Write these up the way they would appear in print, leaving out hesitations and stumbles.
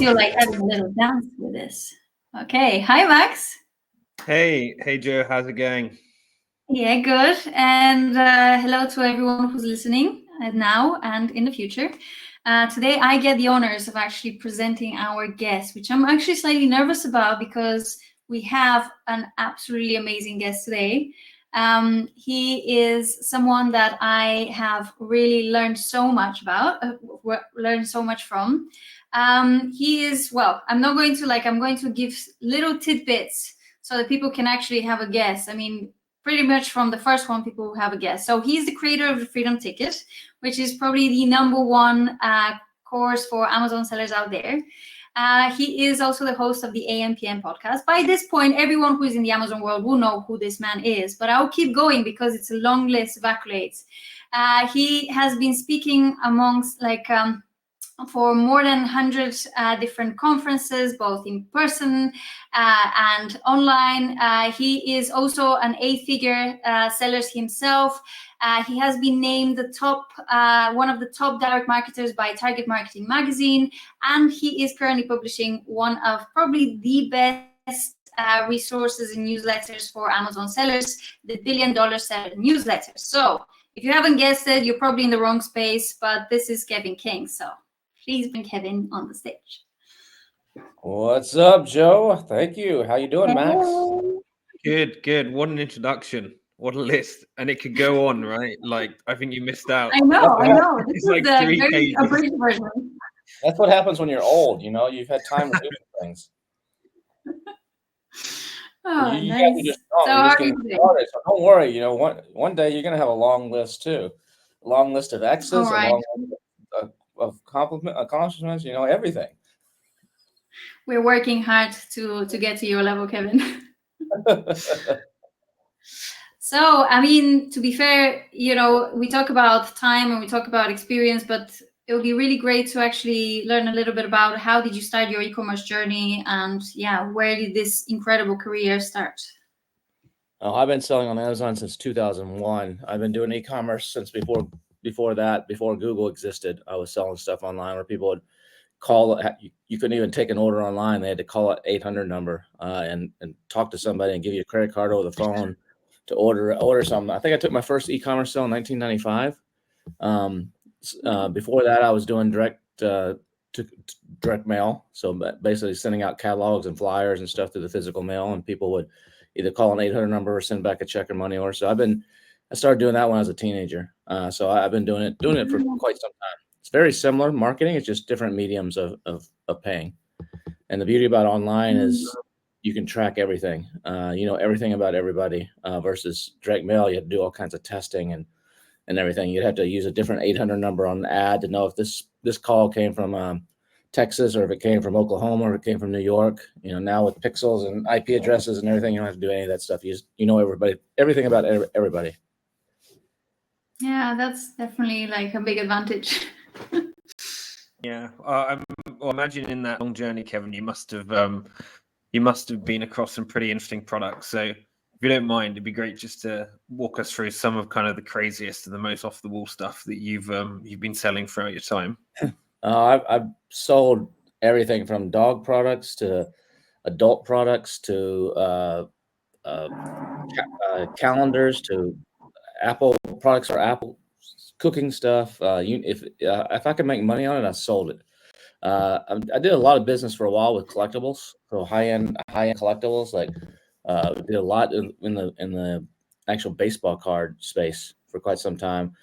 feel like having a little dance with this. Okay. Hi, Max. Hey Joe, how's it going? Yeah, good. And hello to everyone who's listening now and in the future. Today, I get the honors of actually presenting our guest, which I'm actually slightly nervous about because we have an absolutely amazing guest today. He is someone that I have really learned so much about, learned so much from. He is, well, I'm not going to I'm going to give little tidbits so that people can actually have a guess. I mean, pretty much from the first one, people have a guess. So he's the creator of the Freedom Ticket, which is probably the #1 course for Amazon sellers out there. He is also the host of the AMPM podcast. By this point, everyone who is in the Amazon world will know who this man is, but I'll keep going because it's a long list of accolades. He has been speaking amongst for more than 100 different conferences, both in person and online. He is also an 8-figure seller himself. He has been named the one of the top direct marketers by Target Marketing Magazine, and he is currently publishing one of probably the best resources and newsletters for Amazon sellers, the $1 Billion Seller newsletter. So if you haven't guessed it, you're probably in the wrong space, but this is Kevin King. So please bring Kevin on the stage. What's up, Joe? Thank you. How you doing, Max? Good. What an introduction. What a list. And it could go on, right? I think you missed out. I know. This It's is like the 3 very pages. abridged version. That's what happens when you're old. You've had time to do things. Oh, You nice. guys are just So you're how just are you getting today? started. So don't worry. One day you're gonna have a long list too. A long list of X's, All right. a long list of accomplishments. Everything. We're working hard to get to your level, Kevin. So, I mean, to be fair, we talk about time and we talk about experience, but it would be really great to actually learn a little bit about how did you start your e-commerce journey and where did this incredible career start? Oh, I've been selling on Amazon since 2001. I've been doing e-commerce since before Google existed. I was selling stuff online where people would call. You couldn't even take an order online. They had to call an 800 number and talk to somebody and give you a credit card over the phone to order something. I think I took my first e-commerce sale in 1995. Before that, I was doing direct mail, so basically sending out catalogs and flyers and stuff through the physical mail, and people would either call an 800 number or send back a check or money order. So I started doing that when I was a teenager. So I've been doing it for quite some time. It's very similar marketing. It's just different mediums of paying. And the beauty about online is you can track everything. Everything about everybody versus direct mail. You have to do all kinds of testing and everything. You'd have to use a different 800 number on the ad to know if this call came from Texas or if it came from Oklahoma or if it came from New York. Now with pixels and IP addresses and everything, you don't have to do any of that stuff. You know everything about everybody. Yeah, that's definitely a big advantage. Yeah. Imagine in that long journey, Kevin, you must have been across some pretty interesting products. So if you don't mind, it'd be great just to walk us through some of kind of the craziest and the most off the wall stuff that you've been selling throughout your time. I've sold everything from dog products to adult products to calendars to Apple products or Apple cooking stuff. If I could make money on it, I sold it. I did a lot of business for a while with collectibles, so high-end collectibles. Did a lot in the actual baseball card space for quite some time.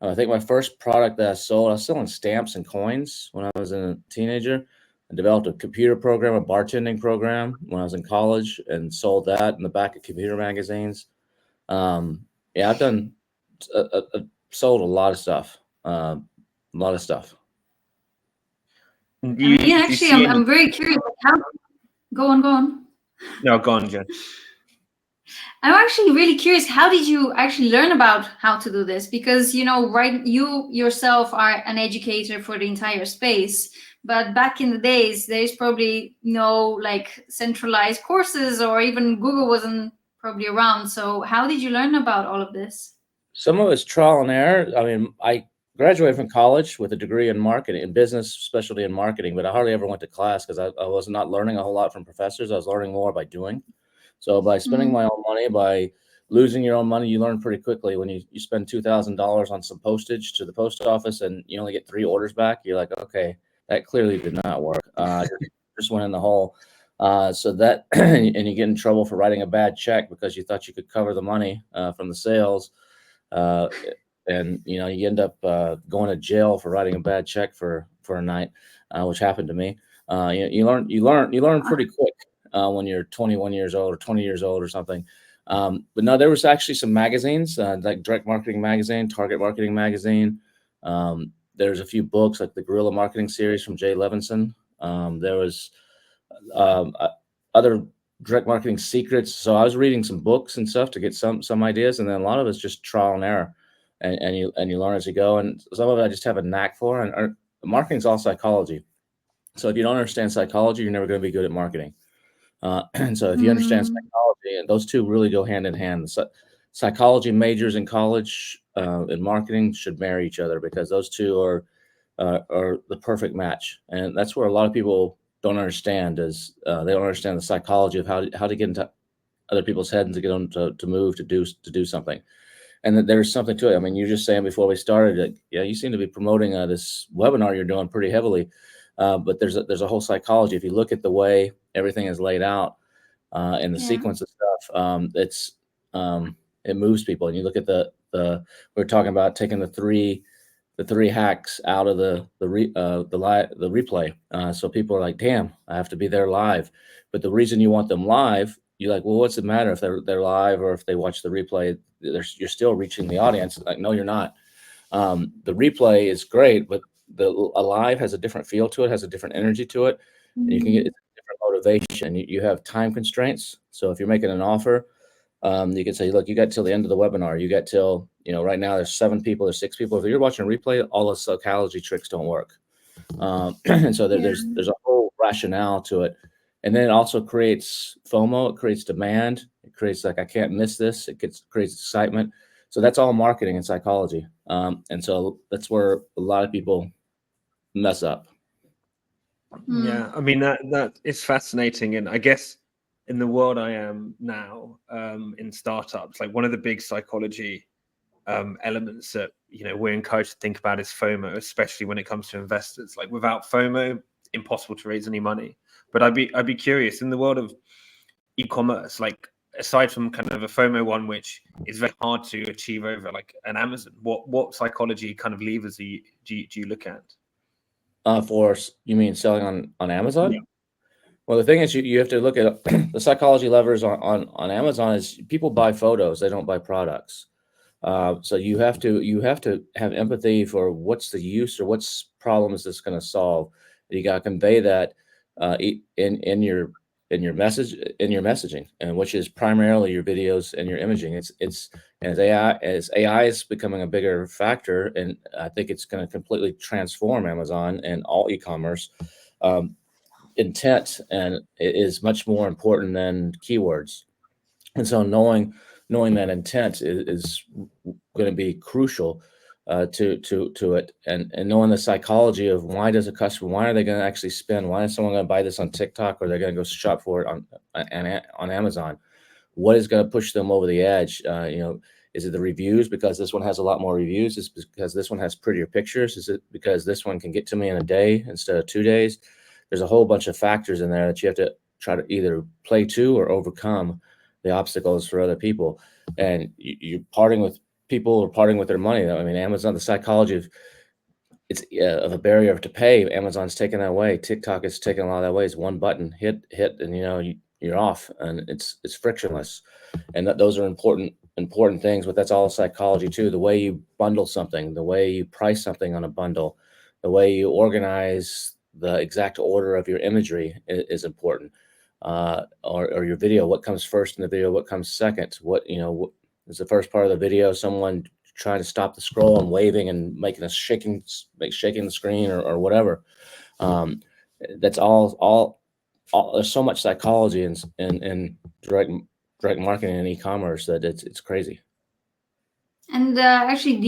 I think my first product that I was selling stamps and coins when I was a teenager. I developed a computer program, a bartending program when I was in college, and sold that in the back of computer magazines. I've done sold a lot of stuff. I'm very curious. Go on. No, go on, Jen. I'm actually really curious, how did you actually learn about how to do this? Because, you yourself are an educator for the entire space, but back in the days, there's probably no centralized courses, or even Google wasn't probably around. So how did you learn about all of this? Some of it's trial and error. I mean, graduated from college with a degree in marketing, in business, specialty in marketing, but I hardly ever went to class because I was not learning a whole lot from professors. I was learning more by doing. So by spending my own money, by losing your own money, you learn pretty quickly. When you spend $2,000 on some postage to the post office and you only get 3 orders back, you're like, okay, that clearly did not work. Just went in the hole. So that, and you get in trouble for writing a bad check because you thought you could cover the money from the sales. And you end up going to jail for writing a bad check for a night, which happened to me. You learn pretty quick when you're 21 years old or 20 years old or something. But no, there was actually some magazines like Direct Marketing Magazine, Target Marketing Magazine. There's a few books like the Guerrilla Marketing series from Jay Levinson. There was other direct marketing secrets. So I was reading some books and stuff to get some ideas, and then a lot of it's just trial and error, and you learn as you go. And some of it I just have a knack for. And marketing's all psychology. So if you don't understand psychology, you're never going to be good at marketing. And so if you understand psychology, and those two really go hand in hand. Psychology majors in college and marketing should marry each other because those two are the perfect match. And that's where a lot of people don't understand is they don't understand the psychology of how to get into other people's heads and to get them to move, to do something. And that there's something to it. I mean, you're just saying before we started that, yeah, you seem to be promoting this webinar you're doing pretty heavily. But there's a whole psychology. If you look at the way everything is laid out in the sequence of stuff, it moves people. And you look at we're talking about taking the three hacks out of the replay. So people are like, damn, I have to be there live. But the reason you want them live, you're like, well, what's it matter if they're live or if they watch the replay? You're still reaching the audience. Like, no, you're not. The replay is great, but a live has a different feel to it, has a different energy to it. And you can get different motivation. You have time constraints. So if you're making an offer, you can say, look, you got till the end of the webinar. You got till, right now there's 7 people, there's 6 people. If you're watching a replay, all the psychology tricks don't work. And so there's a whole rationale to it. And then it also creates FOMO. It creates demand. It creates like, I can't miss this. It creates excitement. So that's all marketing and psychology. And so that's where a lot of people mess up. Yeah, I mean that is fascinating, and I guess in the world I am now, in startups, like one of the big psychology elements that we're encouraged to think about is FOMO, especially when it comes to investors. Like without FOMO, impossible to raise any money. But I'd be curious in the world of e-commerce, like aside from kind of a FOMO one, which is very hard to achieve over like an Amazon, what psychology kind of levers do you look at? You mean selling on Amazon? Yeah. Well, the thing is, you have to look at the psychology levers on Amazon. Is people buy photos, they don't buy products. So you have to have empathy for what's the use or what's problem is this going to solve. You got to convey that in your messaging, and which is primarily your videos and your imaging. It's as AI is becoming a bigger factor, and I think it's going to completely transform Amazon and all e-commerce. Intent and it is much more important than keywords, and so knowing that intent is going to be crucial to it, and knowing the psychology of why are they going to actually spend, why is someone going to buy this on TikTok, or they're going to go shop for it on Amazon, what is going to push them over the edge. Is it the reviews because this one has a lot more reviews? Is it because this one has prettier pictures? Is it because this one can get to me in a day instead of 2 days? There's a whole bunch of factors in there that you have to try to either play to or overcome the obstacles for other people. And you're parting with people or parting with their money. I mean, Amazon, the psychology of a barrier to pay, Amazon's taking that away. TikTok is taking a lot of that away. It's one button, hit, and you're off, and it's frictionless. And those are important things, but that's all psychology too. The way you bundle something, the way you price something on a bundle, the way you organize the exact order of your imagery is important. Or your video, what comes first in the video, what comes second, what is the first part of the video, someone trying to stop the scroll and waving and making shaking the screen or whatever. That's all there's so much psychology in direct marketing and e-commerce that it's crazy. And actually,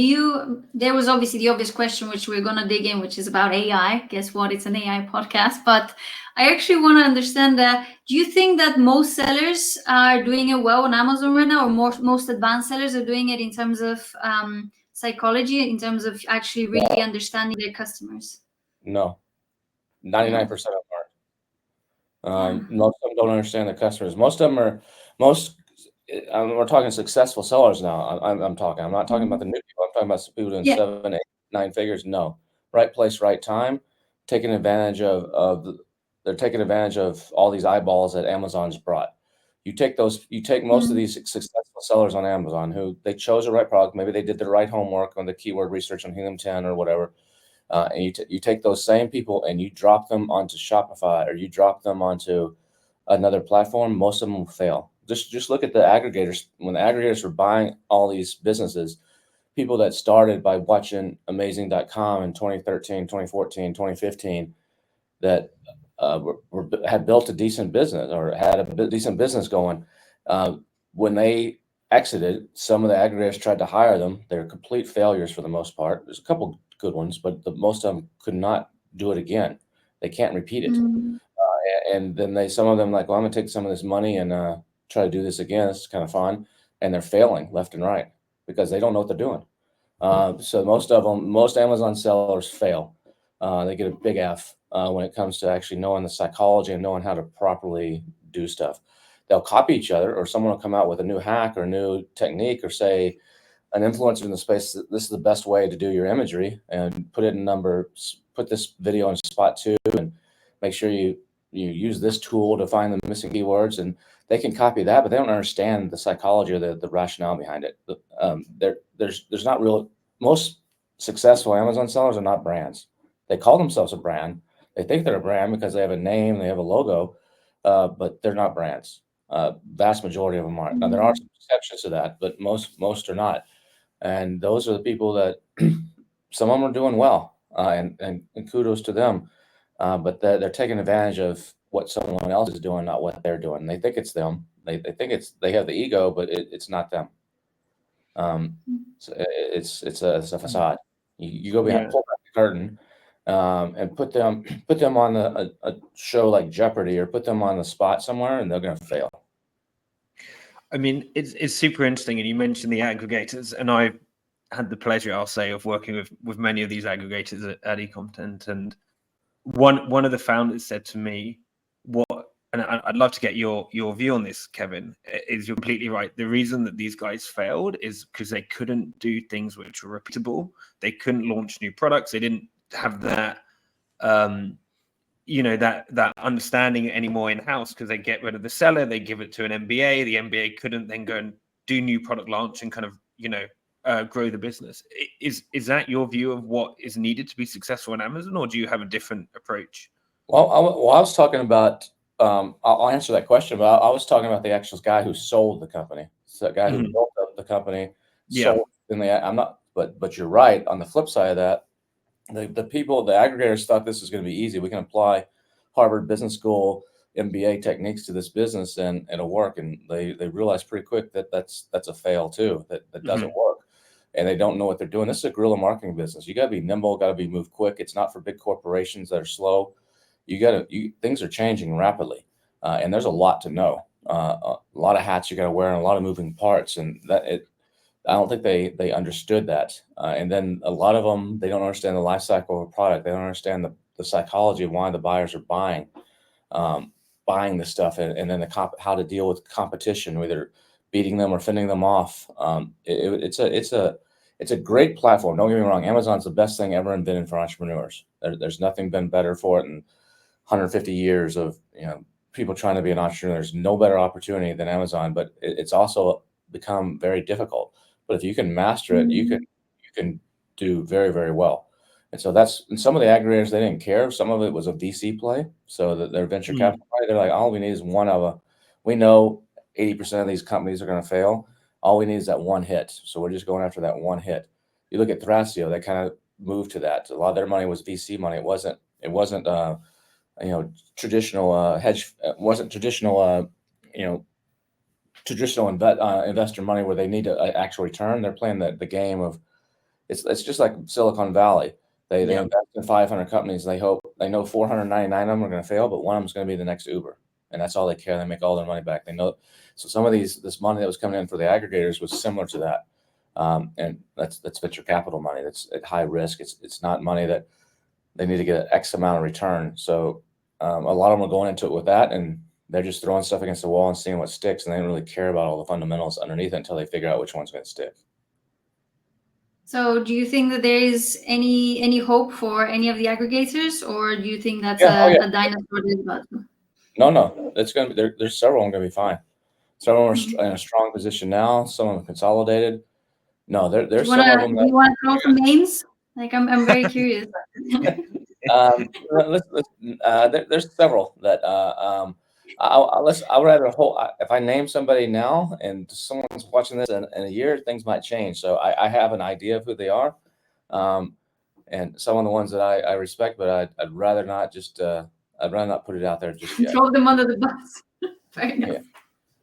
there was obviously the obvious question, which we're going to dig in, which is about AI. Guess what? It's an AI podcast. But I actually want to understand that. Do you think that most sellers are doing it well on Amazon right now, or most advanced sellers are doing it in terms of psychology, in terms of actually really understanding their customers? No, 99% of them Yeah. aren't. Most of them don't understand the customers. Most of them are, we're talking successful sellers now. I'm not talking about the new people. I'm talking about people doing Yeah. 7, 8, 9 figures. No, right place, right time, taking advantage they're taking advantage of all these eyeballs that Amazon's brought. You take most of these successful sellers on Amazon who they chose the right product. Maybe they did the right homework on the keyword research on Helium 10 or whatever. And you take those same people and you drop them onto Shopify or you drop them onto another platform. Most of them will fail. Just look at the aggregators. When the aggregators were buying all these businesses, people that started by watching amazing.com in 2013, 2014, 2015, that had built a decent business or had a decent business going. When they exited, some of the aggregators tried to hire them. They're complete failures for the most part. There's a couple good ones, but most of them could not do it again. They can't repeat it. And then some of them like, well, I'm gonna take some of this money and try to do this again. It's kind of fun, and they're failing left and right because they don't know what they're doing. So most Amazon sellers fail. They get a big F when it comes to actually knowing the psychology and knowing how to properly do stuff. They'll copy each other, or someone will come out with a new hack or a new technique, or say an influencer in the space, this is the best way to do your imagery, and put this video in spot 2 and make sure you use this tool to find the missing keywords. And they can copy that, but they don't understand the psychology or the rationale behind it. There's not real. Most successful Amazon sellers are not brands. They call themselves a brand. They think they're a brand because they have a name, they have a logo, but they're not brands. Vast majority of them aren't. Now there are some exceptions to that, but most are not. And those are the people that some of them are doing well, and kudos to them. But they're taking advantage of what someone else is doing, not what they're doing. They think it's them. They think they have the ego, but it's not them. So it's a facade. You go behind, pull back the curtain, and put them on a show like Jeopardy, or put them on the spot somewhere, and they're going to fail. I mean, it's super interesting, and you mentioned the aggregators, and I've had the pleasure, I'll say, of working with many of these aggregators at eContent, and one of the founders said to me, and I'd love to get your view on this, Kevin, is you're completely right. The reason that these guys failed is because they couldn't do things which were repeatable. They couldn't launch new products. They didn't have that that understanding anymore in-house, because they get rid of the seller, they give it to an MBA. The MBA couldn't then go and do new product launch and kind of grow the business. Is that your view of what is needed to be successful in Amazon, or do you have a different approach? Well, I was talking about, I'll answer that question, but I was talking about the actual guy who sold the company. So the guy who built up the company, sold. I'm not, but you're right. On the flip side of that, the aggregators thought this was going to be easy. We can apply Harvard Business School MBA techniques to this business and it'll work. And they realized pretty quick that that's a fail too, that doesn't work. And they don't know what they're doing. This is a guerrilla marketing business. You got to be nimble, got to be moved quick. It's not for big corporations that are slow. Things are changing rapidly. And there's a lot to know, a lot of hats you got to wear and a lot of moving parts. And I don't think they understood that. And then a lot of them, they don't understand the life cycle of a product. They don't understand the psychology of why the buyers are buying this stuff, and then how to deal with competition, whether beating them or fending them off. It's a great platform. Don't get me wrong. Amazon's the best thing ever invented for entrepreneurs. There's nothing been better for it in 150 years of people trying to be an entrepreneur. There's no better opportunity than Amazon, but it's also become very difficult. But if you can master it, you can do very, very well. And so and some of the aggregators, they didn't care. Some of it was a VC play. So that their venture capital play, they're like, all we need is we know 80% of these companies are going to fail. All we need is that one hit. So we're just going after that one hit. You look at Thrasio, they kind of moved to that. A lot of their money was VC money. It wasn't traditional hedge. It wasn't traditional traditional investor money where they need to actual return. They're playing the game of it's just like Silicon Valley. They invest in 500 companies. They know 499 of them are going to fail, but one of them is going to be the next Uber, and that's all they care. They make all their money back. They know. So some of this money that was coming in for the aggregators was similar to that, and that's venture capital money. That's at high risk. It's not money that they need to get an X amount of return. So a lot of them are going into it with that, and they're just throwing stuff against the wall and seeing what sticks, and they don't really care about all the fundamentals underneath it until they figure out which one's going to stick. So do you think that there is any hope for any of the aggregators, or do you think that's a dinosaur dead button? No, it's going to be there's several of them going to be fine. Some of them are in a strong position now. Some of them consolidated. No, there's some of them. Do you want to throw some names? Like I'm very curious. There's several that I would rather if I name somebody now and someone's watching this in a year, things might change. So I have an idea of who they are, and some of the ones that I respect, but I'd rather not put it out there just yet. Throw them under the bus. Fair enough.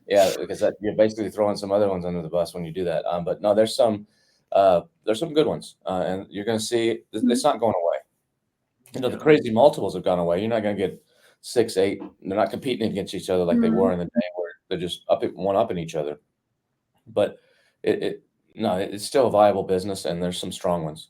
Yeah, because you're basically throwing some other ones under the bus when you do that. But no, there's some good ones, and you're going to see it's not going away. The crazy multiples have gone away. You're not going to get 6, 8. They're not competing against each other like they were in the day where they're just one-upping each other. But it's still a viable business, and there's some strong ones.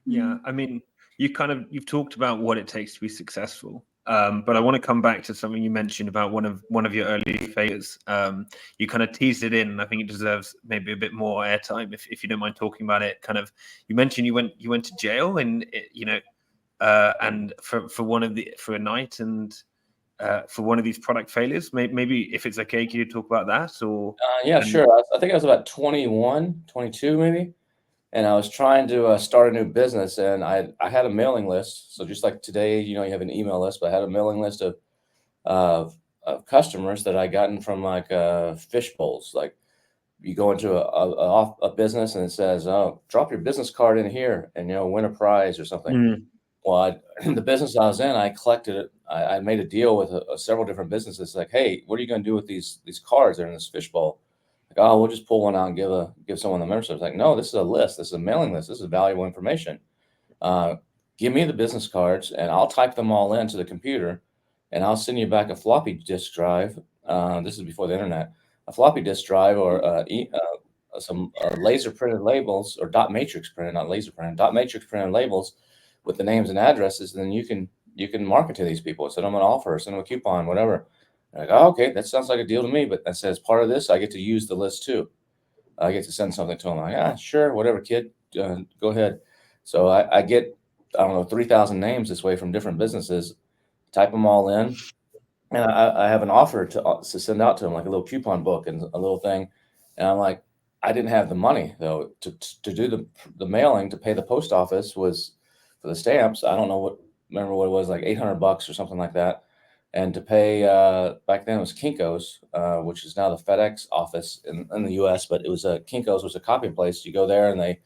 Yeah, I mean, you've talked about what it takes to be successful. But I want to come back to something you mentioned about one of your early failures. You kind of teased it in, and I think it deserves maybe a bit more airtime if you don't mind talking about it. Kind of, you mentioned you went to jail, and and for a night, and for one of these product failures. Maybe if it's okay, can you talk about that? Or sure. I think I was about 21, 22 maybe. And I was trying to start a new business, and I had a mailing list. So just like today, you have an email list, but I had a mailing list of customers that I gotten from like fish bowls. Like you go into a business and it says, "Oh, drop your business card in here and win a prize or something." Well, the business I was in, I collected it. I made a deal with several different businesses. Like, hey, what are you going to do with these cards that are in this fish bowl? Like, oh, we'll just pull one out and give someone the membership. It's like, no, this is a list. This is a mailing list. This is valuable information. Give me the business cards, and I'll type them all into the computer, and I'll send you back a floppy disk drive. This is before the internet. A floppy disk drive or some laser printed labels, or dot matrix printed, not laser printed, dot matrix printed labels with the names and addresses. And then you can market to these people. Send them an offer, send them a coupon, whatever. Like, oh, okay, that sounds like a deal to me. But that says part of this, I get to use the list too. I get to send something to them. Like, yeah, sure, whatever, kid, go ahead. So I get, 3,000 names this way from different businesses, type them all in, and I have an offer to send out to them, like a little coupon book and a little thing. And I'm like, I didn't have the money though to do the mailing, to pay the post office was for the stamps. I don't know remember what it was, like $800 or something like that. And to pay, back then it was Kinko's, which is now the FedEx office in the U.S., but it was Kinko's was a copying place. You go there and they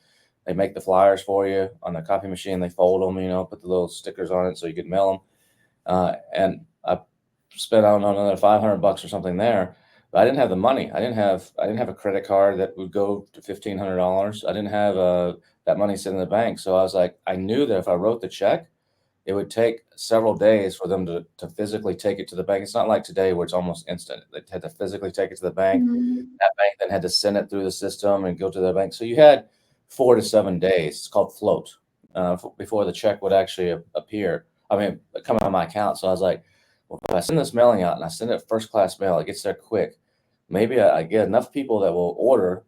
make the flyers for you on the copy machine. They fold them, put the little stickers on it so you could mail them. And I spent, I don't know, another $500 or something there, but I didn't have the money. I didn't have a credit card that would go to $1,500. I didn't have that money sitting in the bank. So I was like, I knew that if I wrote the check, it would take several days for them to physically take it to the bank. It's not like today where it's almost instant. They had to physically take it to the bank. That bank then had to send it through the system and go to the bank. So you had 4 to 7 days. It's called float before the check would actually appear. Come out of my account. So I was like, well, if I send this mailing out and I send it first class mail, it gets there quick. Maybe I get enough people that will order,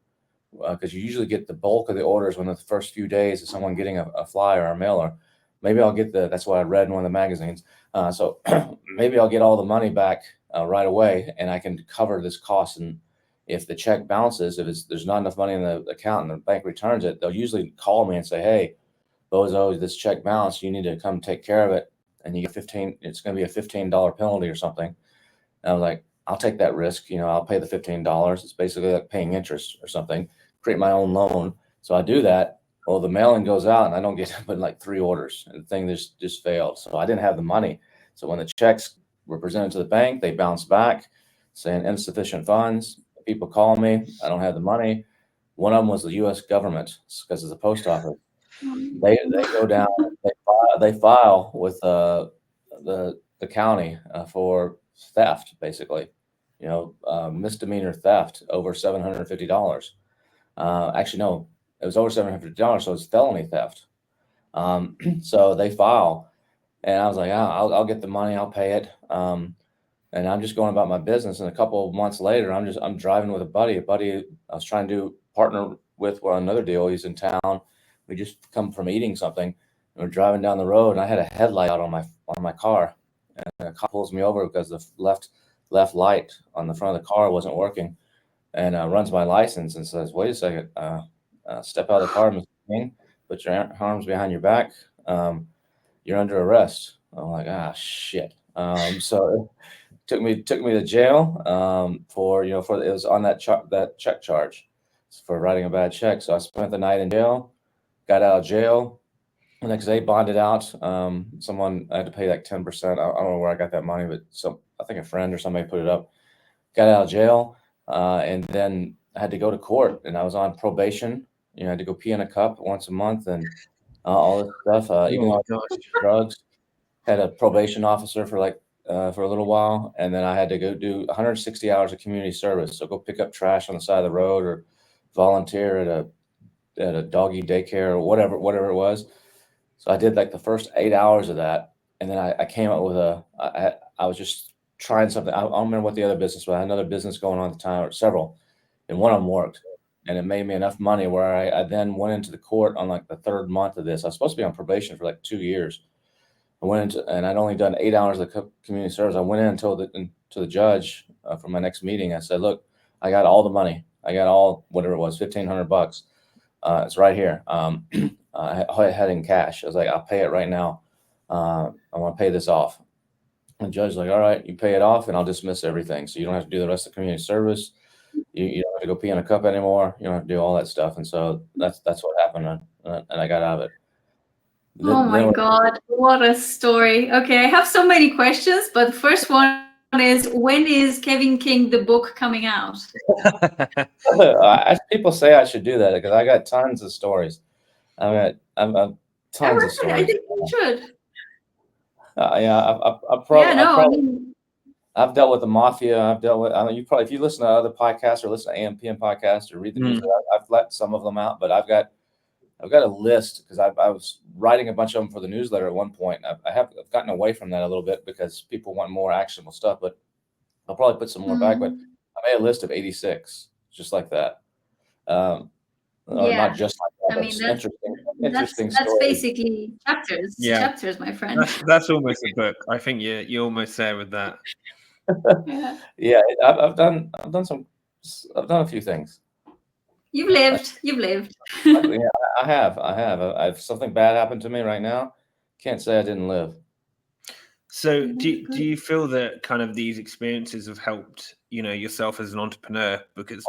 because you usually get the bulk of the orders within the first few days of someone getting a flyer or a mailer. Maybe I'll get that's what I read in one of the magazines. So maybe I'll get all the money back right away, and I can cover this cost. And if the check bounces, if there's not enough money in the account and the bank returns it, they'll usually call me and say, hey, Bozo, this check bounced. You need to come take care of it. And you get it's going to be a $15 penalty or something. And I'm like, I'll take that risk. I'll pay the $15. It's basically like paying interest or something, create my own loan. So I do that. Well, the mailing goes out and I don't get but like 3 orders, and the thing just failed. So I didn't have the money. So when the checks were presented to the bank, they bounced back. saying insufficient funds. People call me. I don't have the money. One of them was the U.S. government because it's the post office. They go down. They file with the county for theft, basically. Misdemeanor theft over $750. Actually, no, it was over $750, so it's felony theft. So they file, and I was like, I'll get the money, I'll pay it. And I'm just going about my business. And a couple of months later, I'm driving with a buddy I was trying to partner with on another deal. He's in town. We just come from eating something, and we're driving down the road, and I had a headlight out on my car, and a cop pulls me over because the left light on the front of the car wasn't working, and runs my license and says, "Wait a second, step out of the car, Mr. King, put your arms behind your back. You're under arrest." I'm like, shit. So took me to jail for it was on that check charge for writing a bad check. So I spent the night in jail, got out of jail. The next day bonded out. Someone, I had to pay like 10%. I don't know where I got that money, but I think a friend or somebody put it up. Got out of jail, and then I had to go to court, and I was on probation. I had to go pee in a cup once a month and all this stuff. Even drugs. Had a probation officer for a little while, and then I had to go do 160 hours of community service. So go pick up trash on the side of the road or volunteer at a doggy daycare or whatever it was. So I did like the first 8 hours of that, and then I came up with I was just trying something. I don't remember what the other business was. I had another business going on at the time, or several, and one of them worked, and it made me enough money where I then went into the court on like the third month of this. I was supposed to be on probation for like 2 years. I went into, and I'd only done 8 hours of community service. I went in and told to the judge for my next meeting. I said, "Look, I got all the money. I got all whatever it was, $1,500. It's right here. I had it in cash. I was like, I'll pay it right now. I want to pay this off." And the judge's like, "All right, you pay it off, and I'll dismiss everything. So you don't have to do the rest of community service. You don't have to go pee in a cup anymore. You don't have to do all that stuff." And so that's what happened, and I got out of it. Oh my God, what a story. Okay, I have so many questions, but the first one is, when is Kevin King, the book, coming out? People say I should do that because I got tons of stories. I've tons of stories. I think you should. I've dealt with the mafia. I've dealt with. If you listen to other podcasts or listen to AMPM podcasts or read the news, I've let some of them out, but I've got a list because I was writing a bunch of them for the newsletter at one point. I've gotten away from that a little bit because people want more actionable stuff, but I'll probably put some more back. But I made a list of 86, just like that. Not just like that. I mean, interesting. That's basically chapters. Yeah. Chapters, my friend. That's almost a book. I think you're almost there with that. Yeah, I've done a few things. You've lived. Yeah, I have. If something bad happened to me right now, can't say I didn't live. So do you feel that kind of these experiences have helped, yourself as an entrepreneur? Because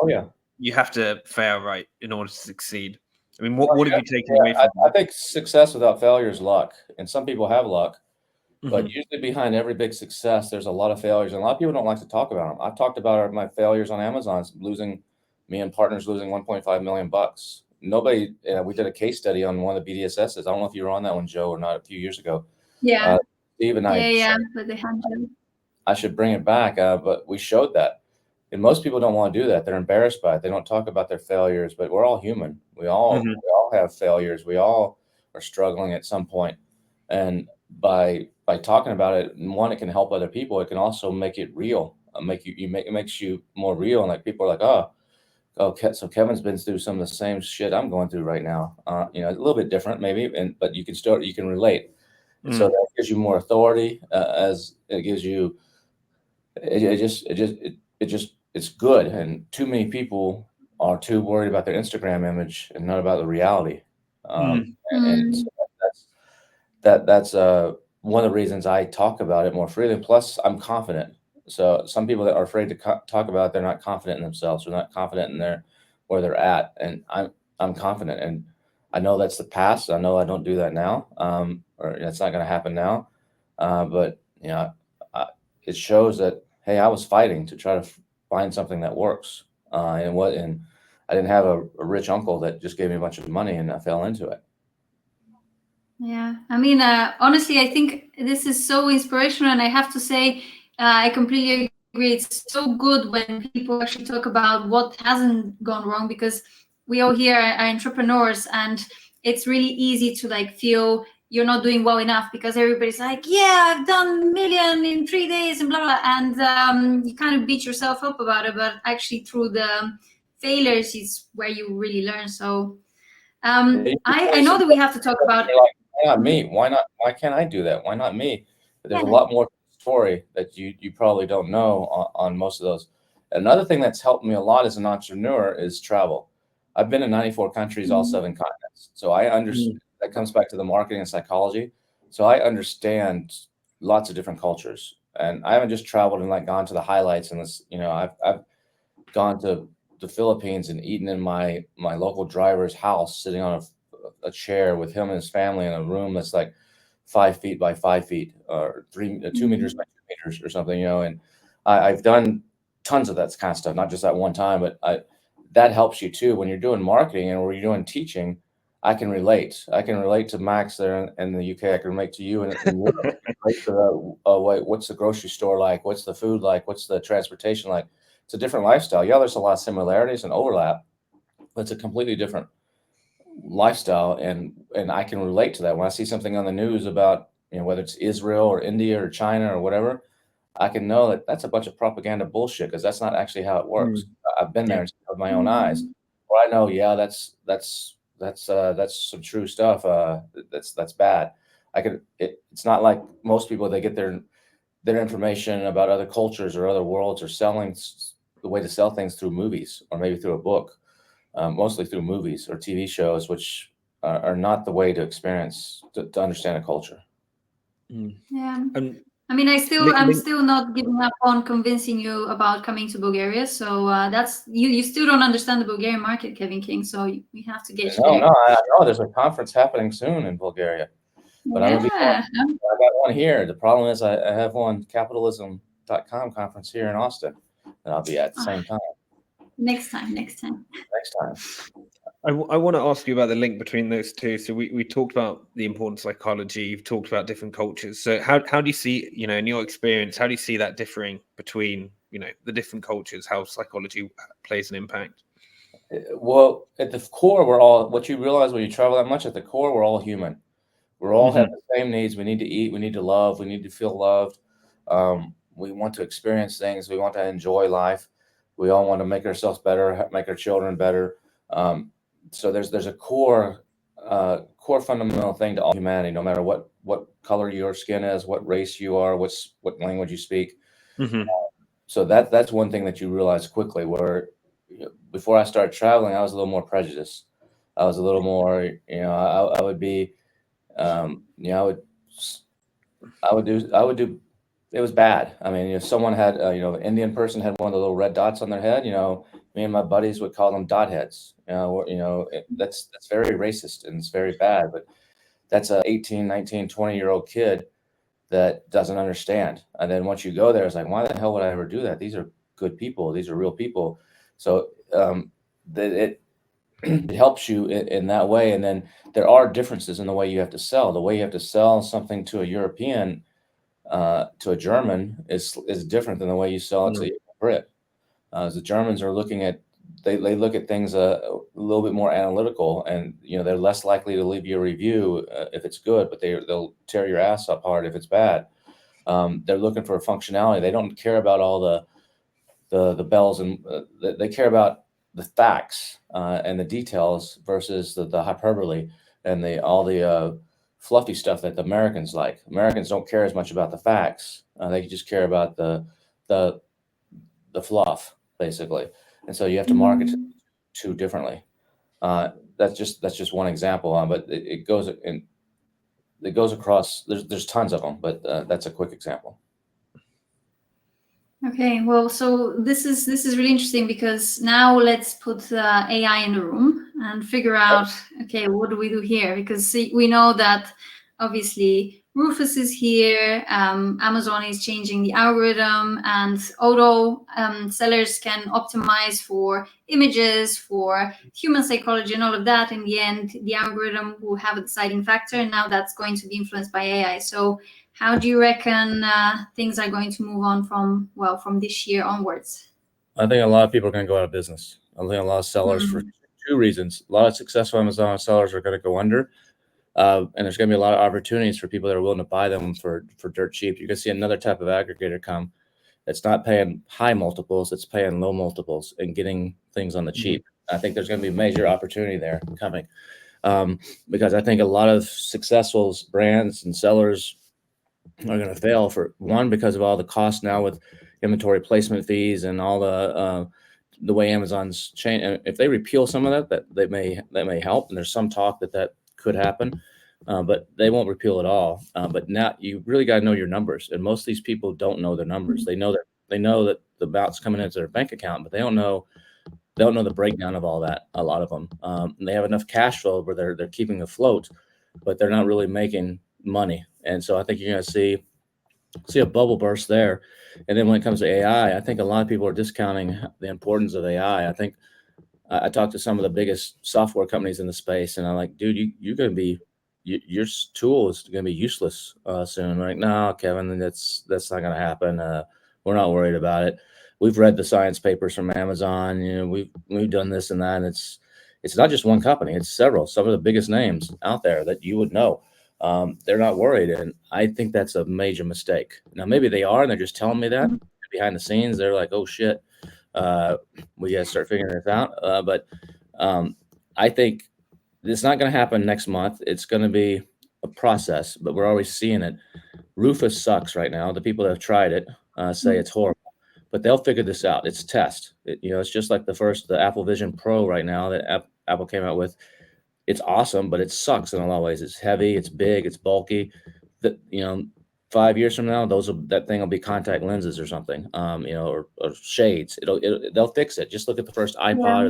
you have to fail right in order to succeed. I mean, what have you taken away from I think success without failure is luck. And some people have luck, but usually behind every big success, there's a lot of failures. And a lot of people don't like to talk about them. I've talked about my failures on Amazon, me and partners losing $1.5 million. Nobody, we did a case study on one of the BDSSs. I don't know if you were on that one, Joe, or not, a few years ago. Yeah. Steve and I. But they had to. I should bring it back, but we showed that. And most people don't want to do that. They're embarrassed by it. They don't talk about their failures, but we're all human. We all have failures. We all are struggling at some point. And by talking about it, one, it can help other people. It can also make it real. It makes you more real. And like people are like, oh, so Kevin's been through some of the same shit I'm going through right now. A little bit different maybe, but you can relate. And so that gives you more authority, as it gives you. It's good. And too many people are too worried about their Instagram image and not about the reality. And so that's one of the reasons I talk about it more freely. Plus, I'm confident. So some people that are afraid to talk about it, they're not confident in themselves. They're not confident in where they're at. And I'm confident, and I know that's the past. I know I don't do that now, or it's not going to happen now. But it shows that hey, I was fighting to try to find something that works. And I didn't have a rich uncle that just gave me a bunch of money, and I fell into it. Yeah, I mean, honestly, I think this is so inspirational, and I have to say, I completely agree. It's so good when people actually talk about what hasn't gone wrong, because we all here are entrepreneurs, and it's really easy to like feel you're not doing well enough because everybody's like, yeah, I've done million in 3 days and blah blah, and you kind of beat yourself up about it. But actually, through the failures is where you really learn. So I know that we have to talk about. Like, why not me? Why can't I do that? Why not me? But there's a lot more to the story that you probably don't know on most of those. Another thing that's helped me a lot as an entrepreneur is travel. I've been in 94 countries, all 7 continents. So I understand that comes back to the marketing and psychology. So I understand lots of different cultures. And I haven't just traveled and like gone to the highlights and this, I've gone to the Philippines and eaten in my local driver's house, sitting on a chair with him and his family in a room that's like 5 feet by 5 feet, or 2 meters by 2 meters or something, and I've done tons of that kind of stuff, not just that one time, but that helps you too when you're doing marketing and when you're doing teaching. I can relate to Max there in the UK. I can relate to you in Europe. Relate to what's the grocery store like? What's the food like? What's the transportation like? It's a different lifestyle. Yeah, there's a lot of similarities and overlap, but it's a completely different lifestyle, and I can relate to that. When I see something on the news about, whether it's Israel or India or China or whatever, I can know that that's a bunch of propaganda bullshit, because that's not actually how it works. I've been there with my own eyes, where I know, yeah, that's some true stuff. That's bad. It's not like most people, they get their information about other cultures or other worlds or selling the way to sell things through movies, or maybe through a book, mostly through movies or TV shows, which are not the way to experience, to understand a culture. Yeah. I mean, I'm still not giving up on convincing you about coming to Bulgaria. So that's you still don't understand the Bulgarian market, Kevin King. So we have to get you there. No, I know there's a conference happening soon in Bulgaria, but I got one here. The problem is I have one, capitalism.com conference here in Austin, and I'll be at the same time. Next time. I want to ask you about the link between those two. So we talked about the importance of psychology. You've talked about different cultures. So how do you see, in your experience, how do you see that differing between, the different cultures, how psychology plays an impact? Well, at the core, what you realize when you travel that much, at the core, we're all human. We're all have the same needs. We need to eat. We need to love. We need to feel loved. We want to experience things. We want to enjoy life. We all want to make ourselves better, make our children better. So there's a core fundamental thing to all humanity, no matter what color your skin is, what race you are, what language you speak. So that's one thing that you realize quickly. Where before I started traveling, I was a little more prejudiced. I was a little more, I would be, I would do. It was bad. I mean, if someone had, an Indian person had one of the little red dots on their head, me and my buddies would call them dot heads. That's very racist, and it's very bad. But that's a 18, 19, 20-year-old kid that doesn't understand. And then once you go there, it's like, why the hell would I ever do that? These are good people. These are real people. So it helps you in that way. And then there are differences in the way you have to sell. The way you have to sell something to a European, to a German, is different than the way you sell it to a Brit. The Germans are looking at, they look at things a little bit more analytical, and they're less likely to leave you a review if it's good, but they'll tear your ass up hard if it's bad. They're looking for functionality. They don't care about all the bells, and they care about the facts and the details versus the hyperbole and all the fluffy stuff that the Americans like. Americans don't care as much about the facts. They just care about the fluff, basically. And so you have to market two differently. That's just one example, but it goes across. There's tons of them, but that's a quick example. Okay, well, so this is really interesting, because now let's put AI in the room and figure out, okay, what do we do here? Because we know that obviously Rufus is here, Amazon is changing the algorithm, and although sellers can optimize for images, for human psychology and all of that, in the end, the algorithm will have a deciding factor, and now that's going to be influenced by AI. So how do you reckon things are going to move on from this year onwards? I think a lot of people are going to go out of business. I think a lot of sellers, for two reasons. A lot of successful Amazon sellers are going to go under. And there's going to be a lot of opportunities for people that are willing to buy them for dirt cheap. You're going to see another type of aggregator come that's not paying high multiples, it's paying low multiples and getting things on the cheap. I think there's going to be major opportunity there coming, because I think a lot of successful brands and sellers are going to fail, for one, because of all the costs now with inventory placement fees and all the way Amazon's change. If they repeal some of that may help, and there's some talk that could happen, but they won't repeal it all. But now you really got to know your numbers, and most of these people don't know their numbers. They know that the amount's coming into their bank account, but they don't know the breakdown of all that. A lot of them, they have enough cash flow where they're keeping afloat, but they're not really making money. And so I think you're going to see a bubble burst there. And then when it comes to AI, I think a lot of people are discounting the importance of AI. I think I talked to some of the biggest software companies in the space, and I'm like, dude, you're going to be, your tool is going to be useless soon. I'm like, no, Kevin, that's not going to happen. We're not worried about it. We've read the science papers from Amazon. You know, we've done this and that. And it's not just one company; it's several. Some of the biggest names out there that you would know. They're not worried, and I think that's a major mistake. Now, maybe they are, and they're just telling me that behind the scenes. They're like, "Oh shit, we got to start figuring this out." But I think it's not going to happen next month. It's going to be a process, but we're always seeing it. Rufus sucks right now. The people that have tried it say it's horrible, but they'll figure this out. It's test. It's just like the Apple Vision Pro right now that Apple came out with. It's awesome, but it sucks in a lot of ways. It's heavy, it's big, it's bulky. 5 years from now, that thing will be contact lenses or something, or shades. They'll fix it. Just look at the first iPod, or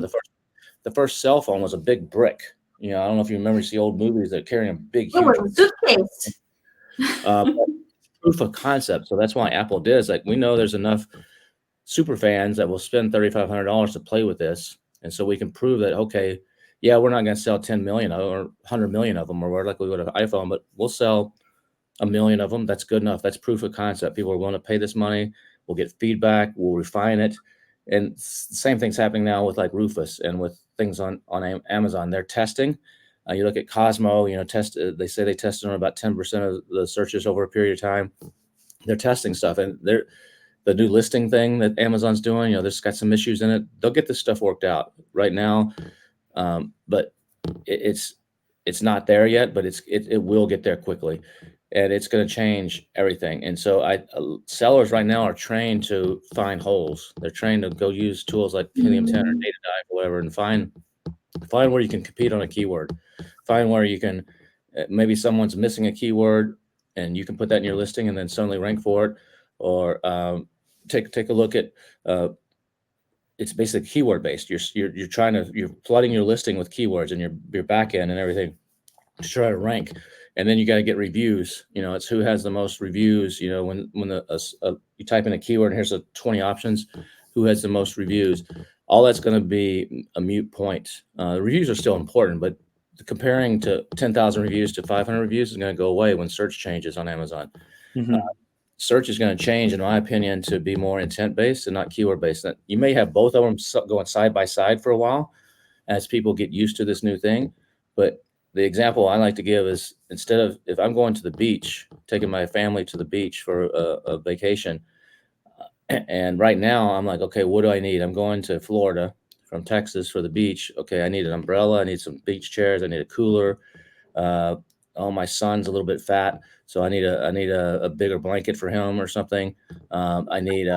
the first cell phone was a big brick. I don't know if you remember, see old movies that carrying a big, huge suitcase. Proof of concept. So that's why Apple did. It's like, we know there's enough super fans that will spend $3,500 to play with this, and so we can prove that, okay, yeah, we're not going to sell 10 million or 100 million of them, or like we would have iPhone, but we'll sell 1 million of them. That's good enough. That's proof of concept. People are willing to pay this money. We'll get feedback. We'll refine it. And the same thing's happening now with like Rufus and with things on Amazon. They're testing. You look at Cosmo, they say they tested on about 10% of the searches over a period of time. They're testing stuff, and the new listing thing that Amazon's doing, there's got some issues in it. They'll get this stuff worked out right now. But it's not there yet, but it will get there quickly, and it's going to change everything. And so sellers right now are trained to find holes. They're trained to go use tools like Helium 10 or Data Dive, whatever, and find where you can compete on a keyword, find where you can, maybe someone's missing a keyword and you can put that in your listing and then suddenly rank for it, or take a look at, it's basically keyword based. You're flooding your listing with keywords and your back end and everything to try to rank. And then you got to get reviews. It's who has the most reviews. When you type in a keyword and here's 20 options, who has the most reviews? All that's going to be a moot point. The reviews are still important, but comparing to 10,000 reviews to 500 reviews is going to go away when search changes on Amazon. Mm-hmm. Search is going to change, in my opinion, to be more intent-based and not keyword-based. You may have both of them going side by side for a while as people get used to this new thing. But the example I like to give is, instead of, if I'm going to the beach, taking my family to the beach for a vacation, and right now I'm like, okay, what do I need? I'm going to Florida from Texas for the beach. Okay, I need an umbrella. I need some beach chairs. I need a cooler. My son's a little bit fat, so I need a bigger blanket for him or something. I need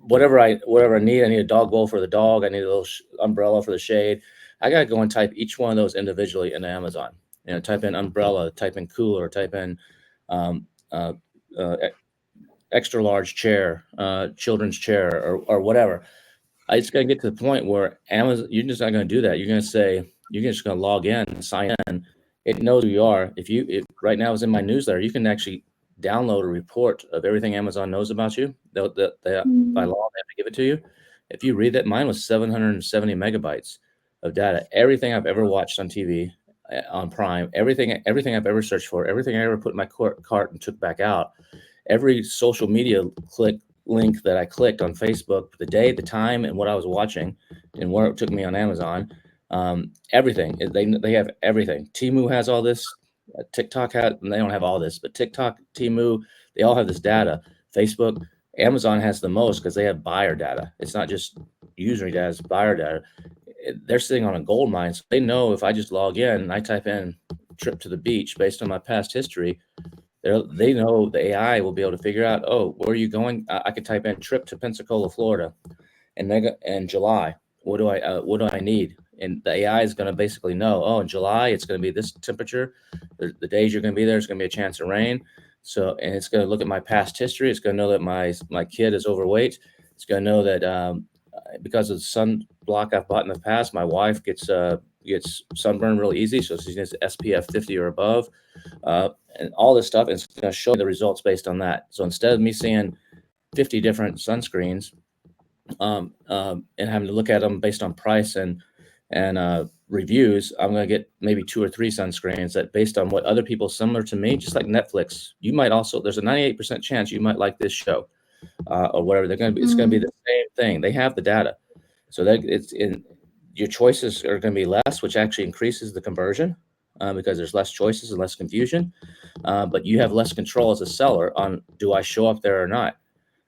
whatever I need. I need a dog bowl for the dog. I need a little umbrella for the shade. I gotta go and type each one of those individually into Amazon. Type in umbrella, type in cooler, type in extra large chair, children's chair, or whatever. It's gonna get to the point where Amazon, you're just not gonna do that. You're just gonna log in, sign in, it knows who you are. If right now is in my newsletter, you can actually download a report of everything Amazon knows about you. By law, they have to give it to you. If you read that, mine was 770 megabytes of data. Everything I've ever watched on TV, on Prime, everything I've ever searched for, everything I ever put in my cart and took back out, every social media link that I clicked on Facebook, the day, the time, and what I was watching, and where it took me on Amazon, everything. They have everything. Temu has all this. TikTok has, and they don't have all this, but TikTok, Temu, they all have this data. Facebook, Amazon has the most because they have buyer data. It's not just user data, it's buyer data. They're sitting on a gold mine. So they know if I just log in and I type in trip to the beach based on my past history, they know the AI will be able to figure out, oh, where are you going? I could type in trip to Pensacola, Florida, and July. What do I need? And the AI is going to basically know, oh, in July it's going to be this temperature. The days you're going to be there, it's going to be a chance of rain. So, and it's going to look at my past history. It's going to know that my kid is overweight. It's going to know that because of the sunblock I've bought in the past, my wife gets sunburned really easy. So she needs SPF 50 or above, and all this stuff. And it's going to show me the results based on that. So instead of me seeing 50 different sunscreens, and having to look at them based on price and reviews, I'm going to get maybe 2 or 3 sunscreens that based on what other people similar to me, just like Netflix, you might also, there's a 98% chance you might like this show, or whatever. It's going to be the same thing. They have the data. So that your choices are going to be less, which actually increases the conversion, because there's less choices and less confusion. But you have less control as a seller on, do I show up there or not?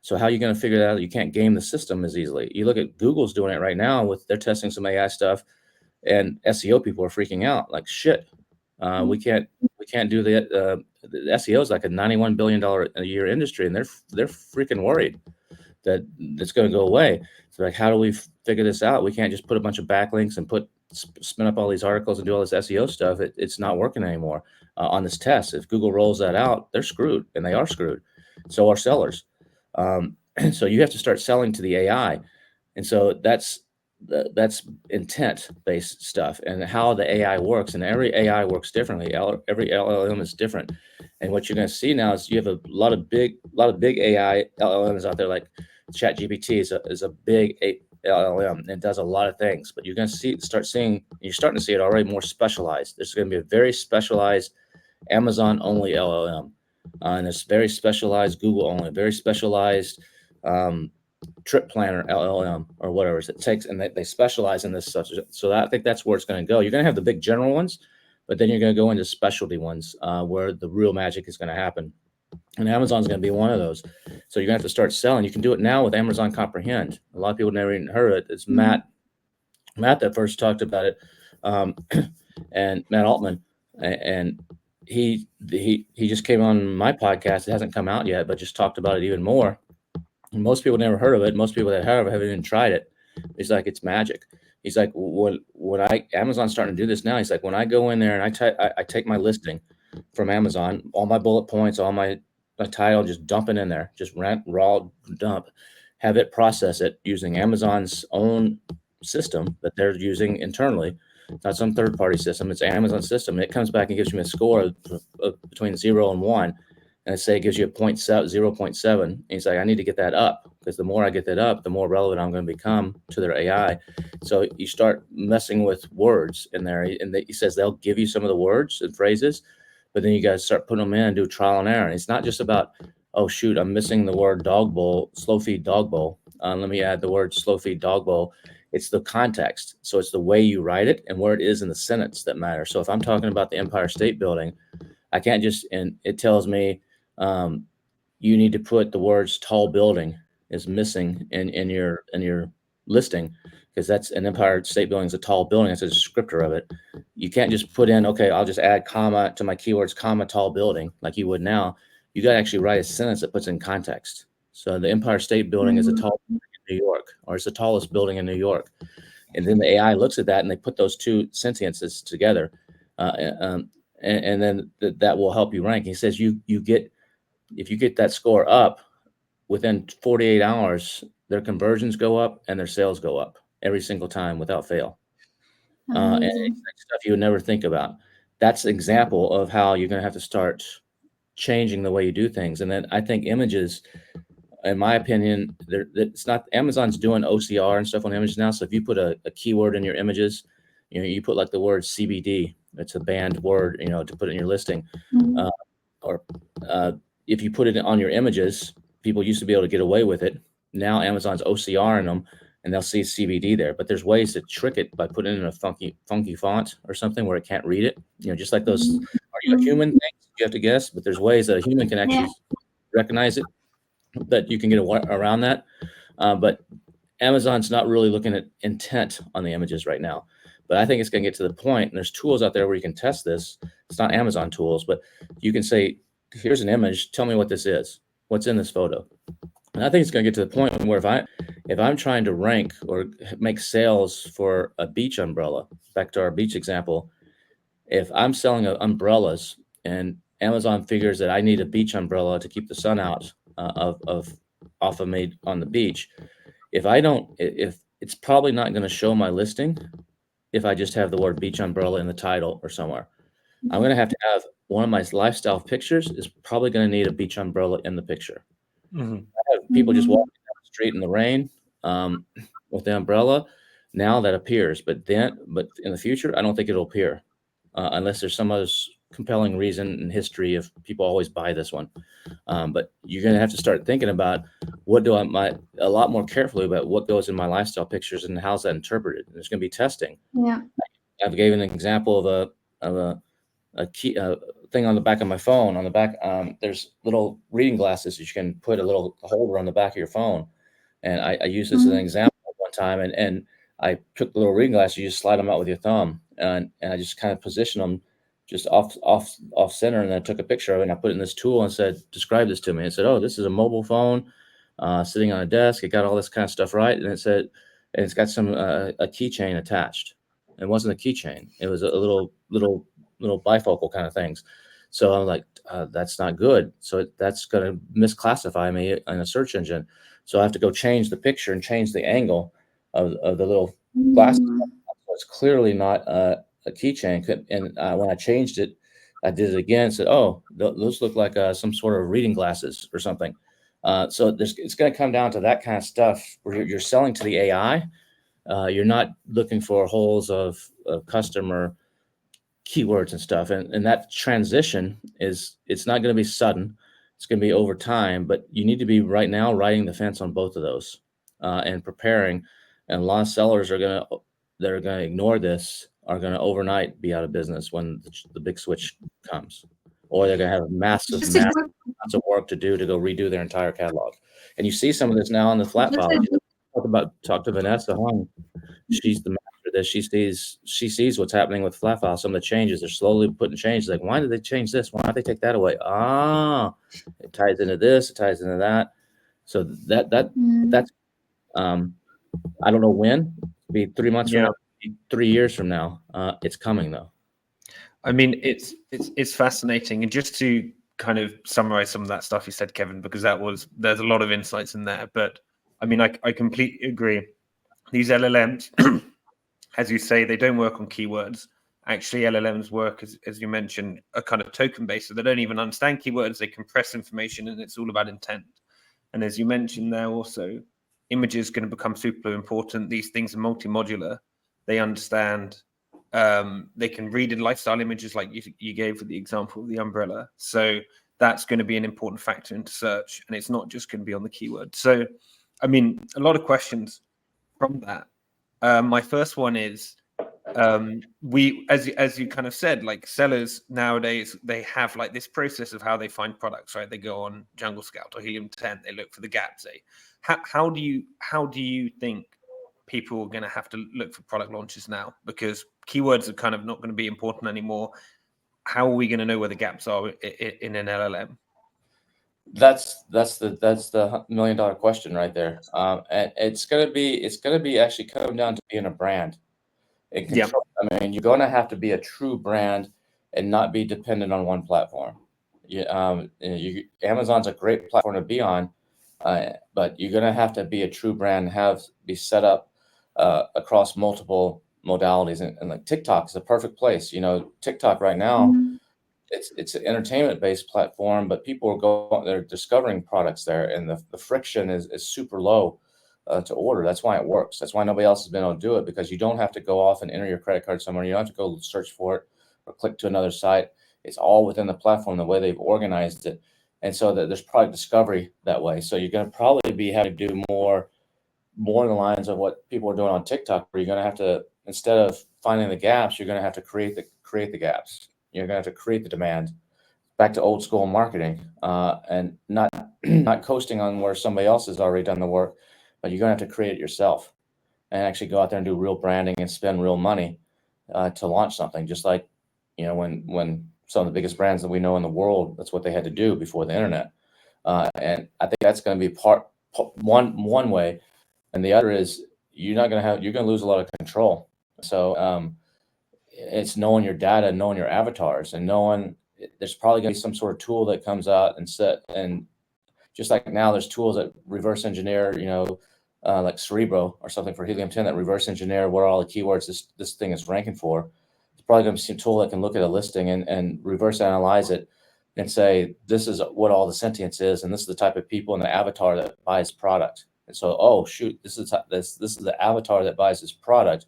So how are you going to figure that out? You can't game the system as easily. You look at Google's doing it right now they're testing some AI stuff, and SEO people are freaking out like shit. We can't do the SEO is like a $91 billion a year industry, and they're freaking worried that it's going to go away. So like, how do we figure this out? We can't just put a bunch of backlinks and spin up all these articles and do all this SEO stuff. It's not working anymore on this test. If Google rolls that out, they're screwed, and they are screwed. So are sellers. So you have to start selling to the AI. And so that's intent-based stuff and how the AI works. And every AI works differently. Every LLM is different. And what you're going to see now is you have a lot of big AI LLMs out there, like ChatGPT is a big LLM and it does a lot of things. But you're going to you're starting to see it already more specialized. There's going to be a very specialized Amazon-only LLM. And it's very specialized Google only, very specialized trip planner LLM or whatever it takes, and they specialize in this stuff. So I think that's where it's going to go. You're going to have the big general ones, but then you're going to go into specialty ones where the real magic is going to happen. And Amazon's going to be one of those. So you're going to have to start selling. You can do it now with Amazon Comprehend. A lot of people never even heard of it. It's Matt that first talked about it, and Matt Altman, and he just came on my podcast. It hasn't come out yet, but just talked about it even more. And most people never heard of it. Most people that have haven't even tried it. He's like, it's magic. He's like, when Amazon's starting to do this now, he's like, when I go in there and I take my listing from Amazon, all my bullet points, all my title, just dump it in there, just raw dump, have it process it using Amazon's own system that they're using internally. It's not some third-party system. It's Amazon system. And it comes back and gives you a score of between 0 and 1. And say it gives you a 0.7. And he's like, I need to get that up, because the more I get that up, the more relevant I'm going to become to their AI. So you start messing with words in there. And he says they'll give you some of the words and phrases, but then you guys start putting them in and do trial and error. And it's not just about, oh, shoot, I'm missing the word dog bowl, slow feed dog bowl. Let me add the word slow feed dog bowl. It's the context. So it's the way you write it and where it is in the sentence that matters. So if I'm talking about the Empire State Building, I can't and it tells me, you need to put the words tall building is missing in your listing, because that's an Empire State Building is a tall building. It's a descriptor of it. You can't just put in, okay, I'll just add comma to my keywords, comma, tall building, like you would now. You got to actually write a sentence that puts in context. So the Empire State Building is a tall building in New York, or it's the tallest building in New York. And then the AI looks at that and they put those two sentences together. And then that will help you rank. He says if you get that score up within 48 hours, their conversions go up and their sales go up every single time without fail. And it's like stuff you would never think about. that's an example of how you're going to have to start changing the way you do things. And then I think images, in my opinion, it's not, Amazon's doing OCR and stuff on images now. So if you put a keyword in your images, you put like the word CBD, it's a banned word, to put in your listing. Mhm. Or if you put it on your images, people used to be able to get away with it. Now Amazon's OCRing them and they'll see CBD there. But there's ways to trick it by putting it in a funky font or something where it can't read it. Just like those human things you have to guess, but there's ways that a human can actually recognize it, that you can get around that. But Amazon's not really looking at intent on the images right now. But I think it's going to get to the point, and there's tools out there where you can test this. It's not Amazon tools, but you can say, here's an image. Tell me what this is. What's in this photo? And I think it's going to get to the point where if I'm trying to rank or make sales for a beach umbrella, back to our beach example, if I'm selling umbrellas and Amazon figures that I need a beach umbrella to keep the sun out off of me on the beach, if it's probably not going to show my listing if I just have the word beach umbrella in the title or somewhere. I'm going to have one of my lifestyle pictures is probably going to need a beach umbrella in the picture. Mm-hmm. I have people just walking down the street in the rain with the umbrella. Now that appears, but in the future, I don't think it'll appear unless there's some other compelling reason in history of people always buy this one. But you're going to have to start thinking about a lot more carefully about what goes in my lifestyle pictures and how's that interpreted. There's going to be testing. Yeah. I've given an example of a key thing on the back of my phone. On the back, there's little reading glasses that you can put a little holder on the back of your phone. And I used this as an example one time, and I took the little reading glasses. You just slide them out with your thumb, and I just kind of position them just off center, and then I took a picture of it and I put it in this tool and said, describe this to me. It said, oh, this is a mobile phone sitting on a desk. It got all this kind of stuff right. And it said, and it's got some a keychain attached. It wasn't a keychain. It was a little bifocal kind of things. So I'm like, that's not good. So that's going to misclassify me in a search engine. So I have to go change the picture and change the angle of the little glasses. So it's clearly not a keychain. And when I changed it, I did it again. Said, "Oh, those look like some sort of reading glasses or something." So it's going to come down to that kind of stuff where you're selling to the AI. You're not looking for holes of customer keywords and stuff. And that transition it's not going to be sudden. It's going to be over time. But you need to be right now riding the fence on both of those and preparing. And a lot of sellers that are going to ignore this are going to overnight be out of business when the big switch comes, or they're going to have massive amounts of work to do to go redo their entire catalog. And you see some of this now on the flat file. Talk to Vanessa Hung. She's the master of this. She sees what's happening with flat file. Some of the changes, they're slowly putting changes. Like, why did they change this? Why don't they take that away? It ties into this. It ties into that. So that's I don't know when. It'll be 3 months from now. 3 years from now. It's coming though. I mean, it's fascinating, and just to kind of summarize some of that stuff you said, Kevin, because there's a lot of insights in there. But I mean, I completely agree. These LLMs, as you say, they don't work on keywords. Actually, LLMs work, as you mentioned, a kind of token based, so they don't even understand keywords. They compress information, and it's all about intent. And as you mentioned there, also, images going to become super important. These things are multi-modular. They understand. They can read in lifestyle images like you gave for the example of the umbrella. So that's going to be an important factor into search, and it's not just going to be on the keyword. So, I mean, a lot of questions from that. My first one is, as you kind of said, like sellers nowadays, they have like this process of how they find products, right? They go on Jungle Scout or Helium 10, they look for the gaps. How do you think people are going to have to look for product launches now? Because keywords are kind of not going to be important anymore. How are we going to know where the gaps are in an LLM? That's the $1 million question right there. And it's gonna be actually come down to being a brand. I mean, you're going to have to be a true brand and not be dependent on one platform. Amazon's a great platform to be on, but you're going to have to be a true brand, be set up across multiple modalities, and like TikTok is a perfect place. TikTok right now, it's an entertainment based platform, but people they're discovering products there, and the friction is super low to order. That's why it works. That's why nobody else has been able to do it, because you don't have to go off and enter your credit card somewhere. You don't have to go search for it or click to another site. It's all within the platform, the way they've organized it. And so that there's product discovery that way. So you're going to probably be having to do more in the lines of what people are doing on TikTok, where you're going to have to, instead of finding the gaps, you're going to have to create the gaps. You're going to have to create the demand. Back to old school marketing, and not coasting on where somebody else has already done the work, but you're going to have to create it yourself and actually go out there and do real branding and spend real money to launch something. Just like, when some of the biggest brands that we know in the world, that's what they had to do before the internet. And I think that's going to be one way. And the other is you're going to lose a lot of control. So it's knowing your data, knowing your avatars, and there's probably going to be some sort of tool that comes out and just like now there's tools that reverse engineer, like Cerebro or something for Helium-10 that reverse engineer what are all the keywords this thing is ranking for. It's probably going to be a tool that can look at a listing and reverse analyze it and say, this is what all the sentience is, and this is the type of people and the avatar that buys product. And so, oh shoot, this is the avatar that buys this product.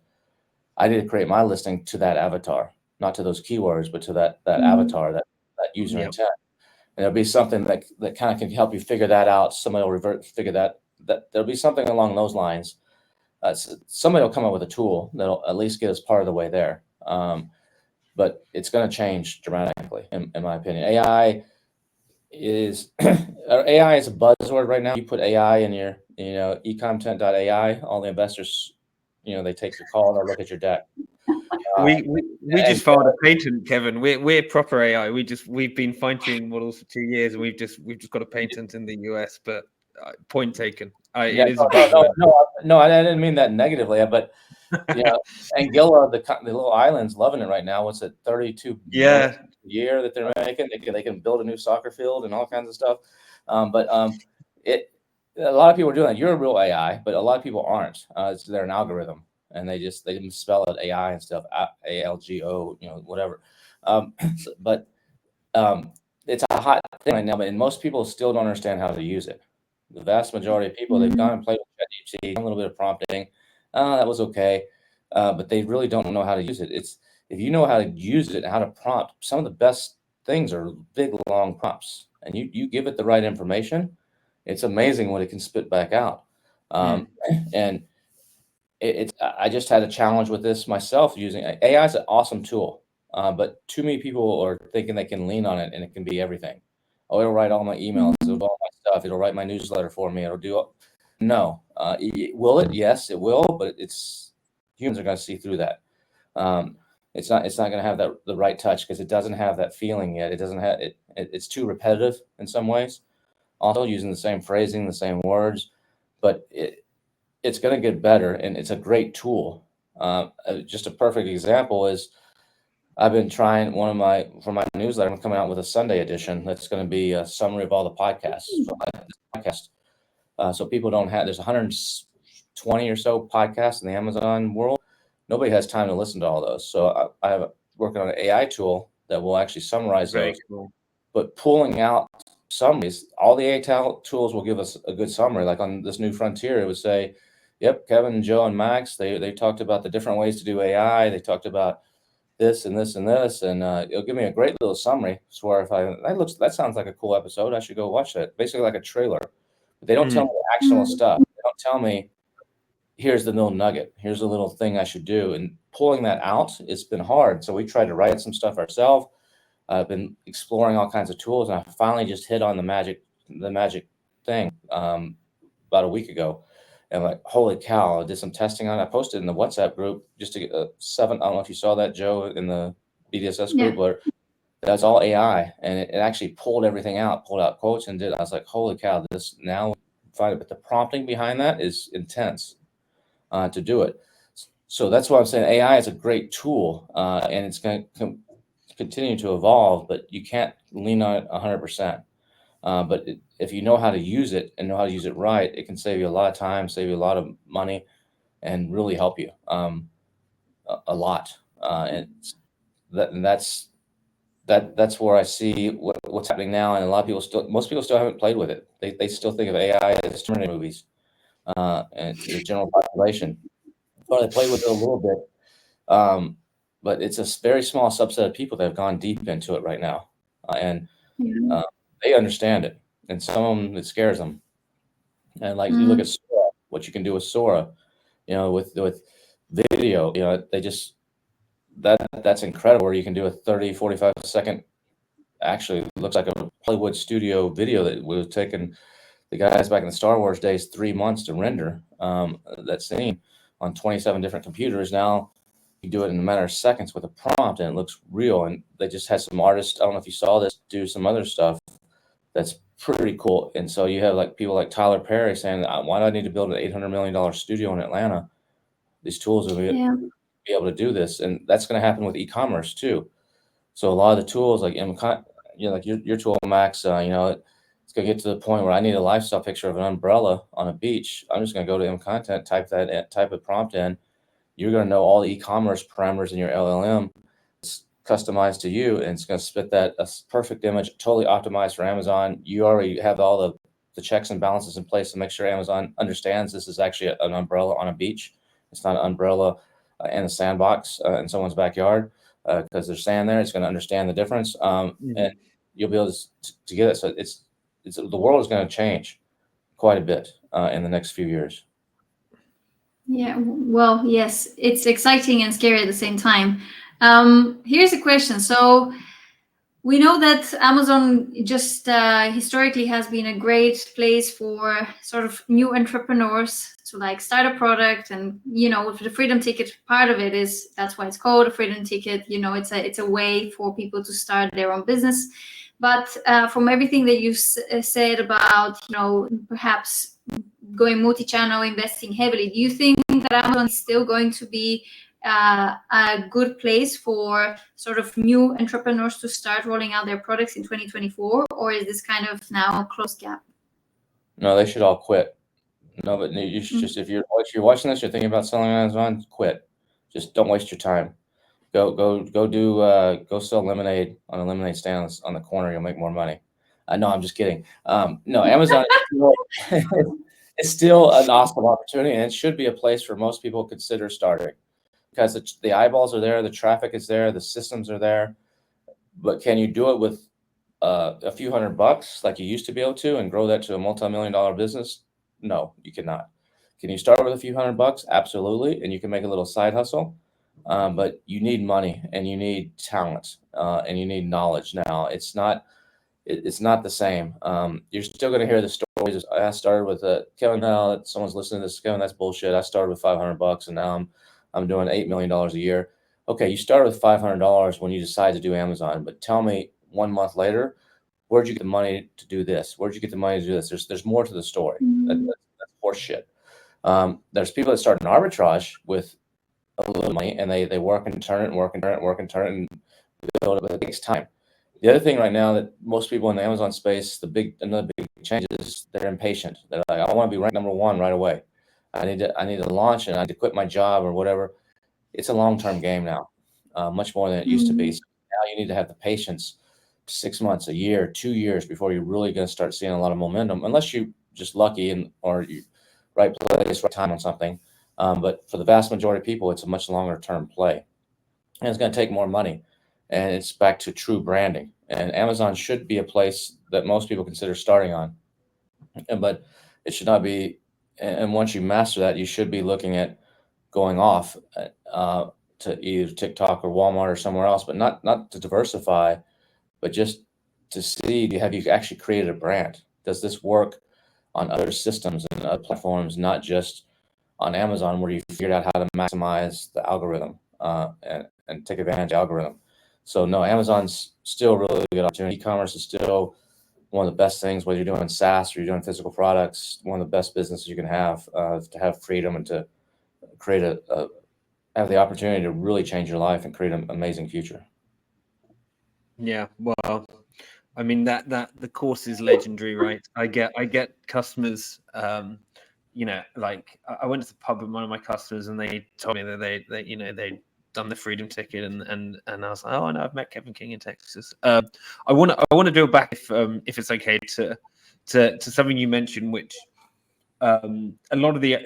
I need to create my listing to that avatar, not to those keywords, but to that avatar, that user intent. And there'll be something that kind of can help you figure that out. Somebody will figure that there'll be something along those lines. Somebody will come up with a tool that'll at least get us part of the way there. But it's going to change dramatically, in my opinion. AI is a buzzword right now. You put AI in your, econtent.ai, all the investors, they take the call, they'll look at your deck. We just filed a patent, Kevin. We're proper AI. We've been fine-tuning models for 2 years, and we've just got a patent in the US. But point taken. It is a buzzword. No, I didn't mean that negatively, but Anguilla, the little island's loving it right now. What's it, 32 million a year that they're making? They can build a new soccer field and all kinds of stuff. A lot of people are doing that. You're a real AI, but a lot of people aren't. They're an algorithm, and they spell it AI and stuff, ALGO, whatever. It's a hot thing right now, and most people still don't understand how to use it. The vast majority of people, they've gone and played with ChatGPT, a little bit of prompting. That was okay, but they really don't know how to use it. If you know how to use it and how to prompt, some of the best things are big, long prompts, and you give it the right information, it's amazing what it can spit back out. And I just had a challenge with this myself using AI. Is an awesome tool, but too many people are thinking they can lean on it and it can be everything. Oh, it'll write all my emails, it'll do all my stuff, it'll write my newsletter for me, it'll do no. Will it? Yes, it will, but humans are going to see through that. It's not going to have the right touch because it doesn't have that feeling yet. It doesn't have it. It's too repetitive in some ways. Also using the same phrasing, the same words, but it's going to get better, and it's a great tool. Just a perfect example is I've been trying for my newsletter. I'm coming out with a Sunday edition that's going to be a summary of all the podcasts. So people don't have. There's 120 or so podcasts in the Amazon world. Nobody has time to listen to all those. So I have working on an AI tool that will actually summarize those. Cool. But pulling out summaries, all the AI tools will give us a good summary. Like on this new frontier, it would say, "Yep, Kevin and Joe and Max, they talked about the different ways to do AI. They talked about this and this and this, and it'll give me a great little summary. So where that sounds like a cool episode, I should go watch that. Basically like a trailer. But they don't tell me the actionable stuff. They don't tell me, here's the little nugget. Here's a little thing I should do. And pulling that out, it's been hard. So we tried to write some stuff ourselves. I've been exploring all kinds of tools, and I finally just hit on the magic thing about a week ago. And I'm like, holy cow, I did some testing on it. I posted in the WhatsApp group just to get I don't know if you saw that, Joe, in the BDSS group, where that's all AI. And it actually pulled everything out, pulled out quotes and did. I was like, holy cow, this now find it. But the prompting behind that is intense to do it. So that's why I'm saying AI is a great tool, and it's going to continue to evolve, but you can't lean on it 100%. But if you know how to use it and know how to use it right, it can save you a lot of time, save you a lot of money, and really help you. a lot, and that's where I see what's happening now. And a lot of people most people still haven't played with it. They still think of AI as Terminator movies, and to the general population. Well, they play with it a little bit, but it's a very small subset of people that have gone deep into it right now, and Yeah. they understand it. And some of them, it scares them. And like you look at Sora, what you can do with Sora, with video, they just that's incredible. Where you can do a 30, 45-second, actually it looks like a Hollywood studio video that would have taken the guys back in the Star Wars days 3 months to render that scene on 27 different computers. Now you do it in a matter of seconds with a prompt, and it looks real. And they just had some artists, I don't know if you saw this, do some other stuff that's pretty cool. And so you have like people like Tyler Perry saying, why do I need to build an $800 million studio in Atlanta? These tools will be able to do this. And that's going to happen with e-commerce too. So a lot of the tools like like your tool, Max, it's going to get to the point where I need a lifestyle picture of an umbrella on a beach. I'm just going to go to M-Content, type a prompt in. You're going to know all the e-commerce parameters in your LLM. It's customized to you, and it's going to spit that a perfect image, totally optimized for Amazon. You already have all the checks and balances in place to make sure Amazon understands this is actually an umbrella on a beach. It's not an umbrella in a sandbox in someone's backyard because there's sand there. It's going to understand the difference, and you'll be able to get it. So it's the world is going to change quite a bit in the next few years. Yeah, well, yes, it's exciting and scary at the same time. Here's a question. So we know that Amazon just historically has been a great place for sort of new entrepreneurs to like start a product, and the Freedom Ticket, part of it is that's why it's called a Freedom Ticket. It's a way for people to start their own business. But from everything that you said about perhaps going multi-channel, investing heavily, do you think that Amazon is still going to be a good place for sort of new entrepreneurs to start rolling out their products in 2024, or is this kind of now a closed gap? No, they should all quit. No, but you should just, if you're watching this, you're thinking about selling on Amazon, quit. Just don't waste your time. Go sell lemonade on a lemonade stand on the corner. You'll make more money. No, I'm just kidding. No, Amazon it's still an awesome opportunity, and it should be a place for most people to consider starting because the eyeballs are there, the traffic is there, the systems are there. But can you do it with a few $100 like you used to be able to and grow that to a multi-million-dollar business? No, you cannot. Can you start with a few $100? Absolutely, and you can make a little side hustle. But you need money, and you need talent, and you need knowledge. Now, it's not the same. You're still going to hear the stories. I started with Kevin. Now someone's listening to this, Kevin, that's bullshit. I started with $500, and now I'm doing $8 million a year. Okay, you started with $500 when you decide to do Amazon, but tell me 1 month later, where'd you get the money to do this? Where'd you get the money to do this? There's more to the story. That's horse shit. There's people that start an arbitrage with a little money, and they work and turn it and work and turn it and work and turn it and build it, but it takes time. The other thing right now that most people in the Amazon space, another big change is they're impatient. They're like, I want to be ranked number one right away. I need to launch, and I need to quit my job or whatever. It's a long-term game now, much more than it used to be. So now you need to have the patience, 6 months, a year, 2 years before you're really going to start seeing a lot of momentum, unless you just lucky or you right place, right time on something. But for the vast majority of people, it's a much longer term play, and it's going to take more money. And it's back to true branding. And Amazon should be a place that most people consider starting on, but it should not be. And once you master that, you should be looking at going off to either TikTok or Walmart or somewhere else, but not to diversify, but just to see, have you actually created a brand? Does this work on other systems and other platforms, not just on Amazon, where you figured out how to maximize the algorithm and take advantage of the algorithm? So no, Amazon's still a really good opportunity. E-commerce is still one of the best things, whether you're doing SaaS or you're doing physical products. One of the best businesses you can have to have freedom and to create have the opportunity to really change your life and create an amazing future. Yeah, well, I mean that the course is legendary, right? I get customers. Like I went to the pub with one of my customers, and they told me that they done the Freedom Ticket, and I was like, oh no, I've met Kevin King in Texas. I want to go back if it's okay to something you mentioned, which a lot of the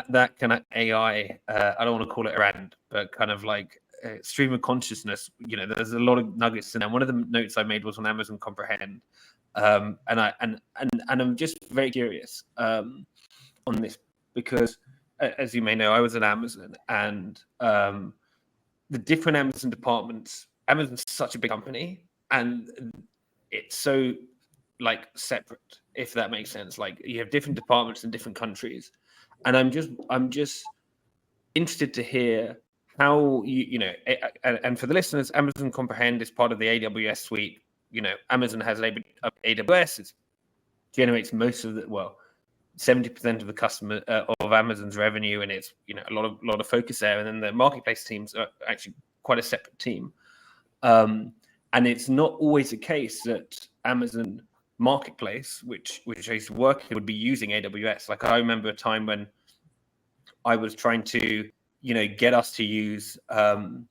that kind of AI, I don't want to call it a brand, but kind of like stream of consciousness. There's a lot of nuggets in there. One of the notes I made was on Amazon Comprehend, and I'm just very curious on this because, as you may know, I was at Amazon, and the different Amazon departments. Amazon's such a big company, and it's so like separate, if that makes sense. Like you have different departments in different countries, and I'm just interested to hear how and for the listeners, Amazon Comprehend is part of the AWS suite. Amazon has AWS. It generates most of 70% of the customer of Amazon's revenue, and it's a lot of focus there. And then the marketplace teams are actually quite a separate team, and it's not always the case that Amazon Marketplace, which I used to work in, would be using AWS. Like I remember a time when I was trying to get us to use the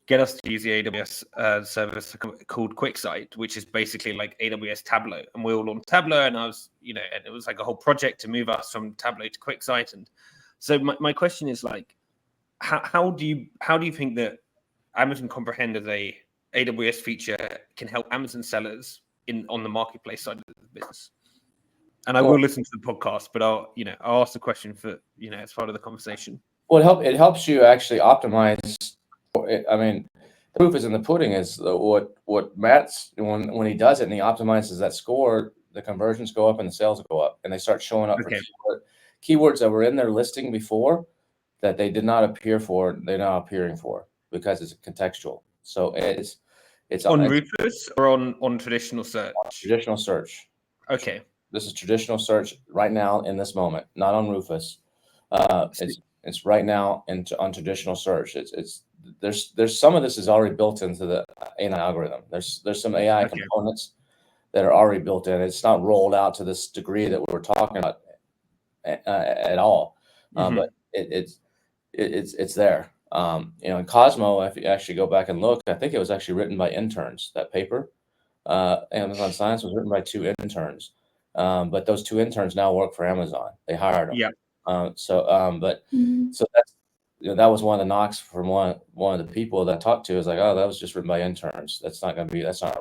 AWS service called QuickSight, which is basically like AWS Tableau, and we're all on Tableau, and I was and it was like a whole project to move us from Tableau to QuickSight. And so my question is like, how do you think that Amazon Comprehend as a AWS feature can help Amazon sellers on the marketplace side of the business? And I will listen to the podcast, but I'll ask the question for as part of the conversation. Well, it helps you actually optimize. I mean, the proof is in the pudding. Is what Matt's when he does it and he optimizes that score, the conversions go up and the sales go up, and they start showing up for keywords that were in their listing before that they did not appear for. They're now appearing for because it's contextual. So it's on Rufus or on traditional search. Traditional search. Okay. This is traditional search right now in this moment, not on Rufus. It's right now on traditional search. There's some of this is already built into the AI algorithm. There's some AI components that are already built in. It's not rolled out to this degree that we're talking about at all, but it's there. In Cosmo, if you actually go back and look, I think it was actually written by interns. That paper, Amazon Science, was written by 2 interns. But those 2 interns now work for Amazon. They hired them. Yeah. So that's that was one of the knocks from one of the people that I talked to. Is like, oh, that was just written by interns. That's not real. I'm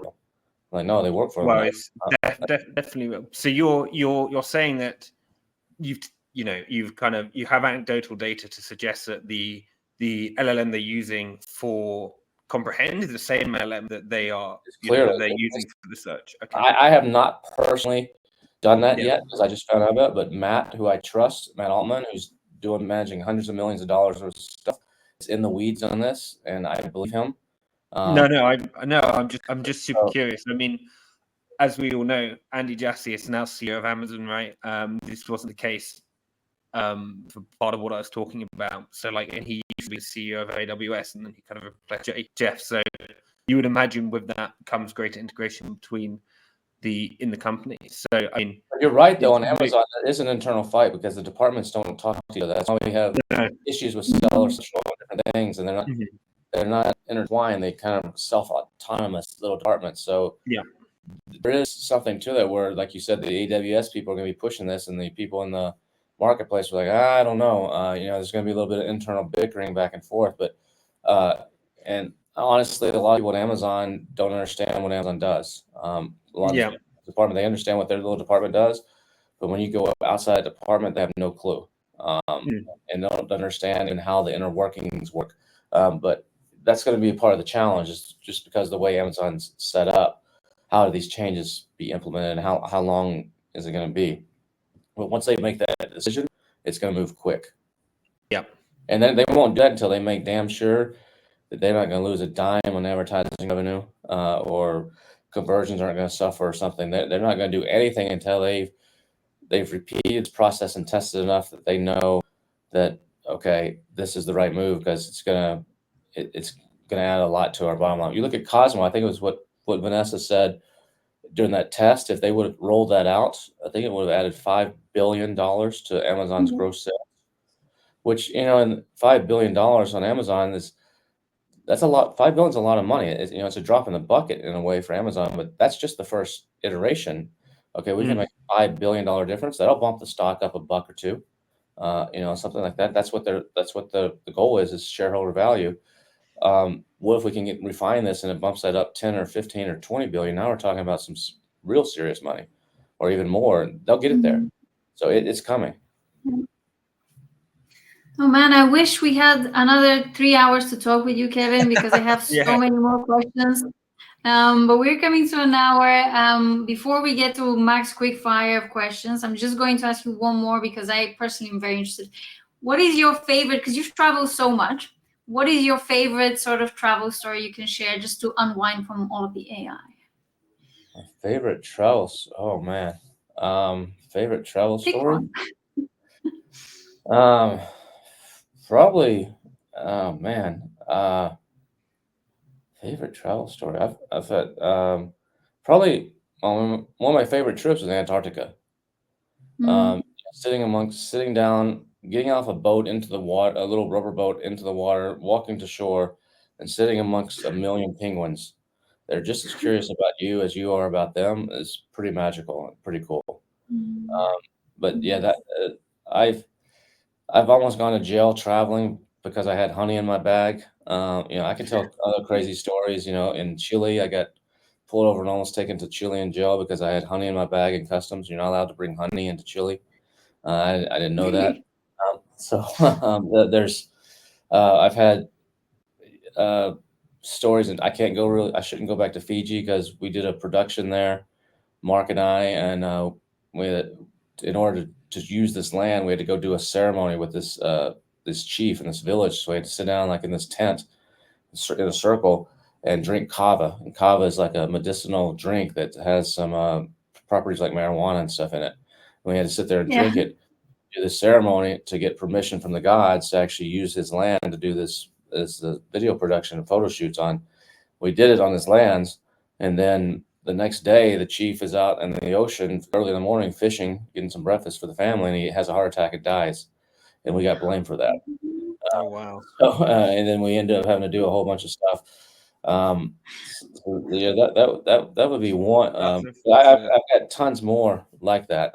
like, no, they work for them. Well, it's definitely real. So you're saying that you have anecdotal data to suggest that the LLM they're using for Comprehend is the same LLM that they're using for the search. Okay. I have not personally done that yet because I just found out about it, but Matt, who I trust, Matt Altman, who's managing hundreds of millions of dollars worth of stuff, is in the weeds on this, and I believe him. I'm just super curious. I mean, as we all know, Andy Jassy is now CEO of Amazon, right? This wasn't the case for part of what I was talking about. So and he used to be the CEO of AWS, and then he kind of replaced Jeff. So you would imagine with that comes greater integration between in the company. So I mean, you're right though. On Amazon, that is an internal fight because the departments don't talk to each other. That's why we have issues with sellers and different things, and they're not intertwined. They kind of self-autonomous little departments. So there is something to that where, like you said, the AWS people are going to be pushing this, and the people in the marketplace were like, I don't know. There's going to be a little bit of internal bickering back and forth, but and honestly, a lot of people at Amazon don't understand what Amazon does. A lot of the department, they understand what their little department does, but when you go outside the department, they have no clue and don't understand and how the inner workings work. But that's going to be a part of the challenge, is just because of the way Amazon's set up. How do these changes be implemented, and how long is it going to be? But once they make that decision, it's going to move quick. Yep. And then they won't do that until they make damn sure that they're not going to lose a dime on advertising revenue, or conversions aren't going to suffer or something. They're not going to do anything until they've repeated the process and tested enough that they know that, okay, this is the right move, because it's going to add a lot to our bottom line. You look at Cosmo, I think it was what Vanessa said during that test. If they would have rolled that out, I think it would have added $5 billion to Amazon's gross sales, which, and $5 billion on Amazon is that's a lot. $5 billion is a lot of money. It's a drop in the bucket in a way for Amazon, but that's just the first iteration. Okay, we can make a $5 billion difference. That'll bump the stock up $1 or $2. Something like that. That's what the goal is shareholder value. What if we can refine this and it bumps that up 10 or 15 or 20 billion? Now we're talking about some real serious money, or even more. They'll get it there. So it's coming. Oh man, I wish we had another 3 hours to talk with you, Kevin, because I have so many more questions. But we're coming to an hour. Before we get to Max quick fire of questions, I'm just going to ask you one more because I personally am very interested. What is your favorite, because you've traveled so much, what is your favorite sort of travel story you can share just to unwind from all of the AI? My favorite travels. Oh man. Favorite travel story? Probably, oh man. Favorite travel story. I've had probably one of my favorite trips was Antarctica. Sitting down, getting off a boat into the water, a little rubber boat into the water, walking to shore, and sitting amongst a million penguins. They're just as curious about you as you are about them. Is pretty magical and pretty cool. But yeah, that I've almost gone to jail traveling because I had honey in my bag. I can tell other crazy stories. In Chile, I got pulled over and almost taken to Chilean jail because I had honey in my bag in customs. You're not allowed to bring honey into Chile. I didn't know that. I've had stories, and I can't go really. I shouldn't go back to Fiji because we did a production there, Mark and I, and in order to use this land, we had to go do a ceremony with this chief in this village. So we had to sit down like in this tent in a circle and drink kava. And kava is like a medicinal drink that has some properties like marijuana and stuff in it. And we had to sit there and drink it, do the ceremony to get permission from the gods to actually use his land to do this video production and photo shoots on. We did it on his lands, and then the next day the chief is out in the ocean early in the morning fishing, getting some breakfast for the family, and he has a heart attack and dies, and we got blamed for that. Oh wow! And then we ended up having to do a whole bunch of stuff. Yeah, that would be one. I've got tons more like that.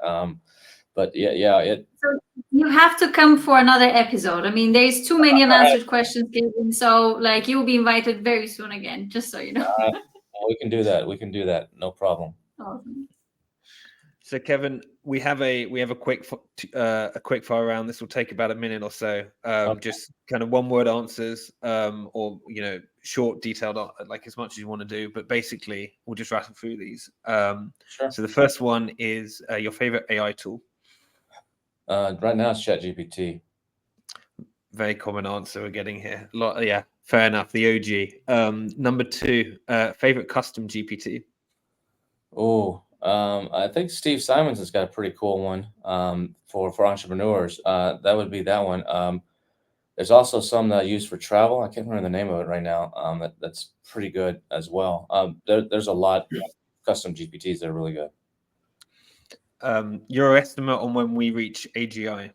But yeah. So you have to come for another episode. I mean, there's too many unanswered questions, Kevin. So you'll be invited very soon again, just so you know. We can do that. No problem. Awesome. So Kevin, we have a quick fire round. This will take about a minute or so. Just kind of one word answers, or short, detailed, like as much as you want to do. But basically, we'll just rattle through these. Sure. So the first one is your favorite AI tool. Right now it's ChatGPT. Very common answer we're getting here. Yeah, fair enough. The OG. Number 2, favorite custom GPT. Oh. I think Steve Simons has got a pretty cool one for entrepreneurs. That would be that one. There's also some that I use for travel. I can't remember the name of it right now. That's pretty good as well. There's a lot of custom GPTs that are really good. Your estimate on when we reach AGI?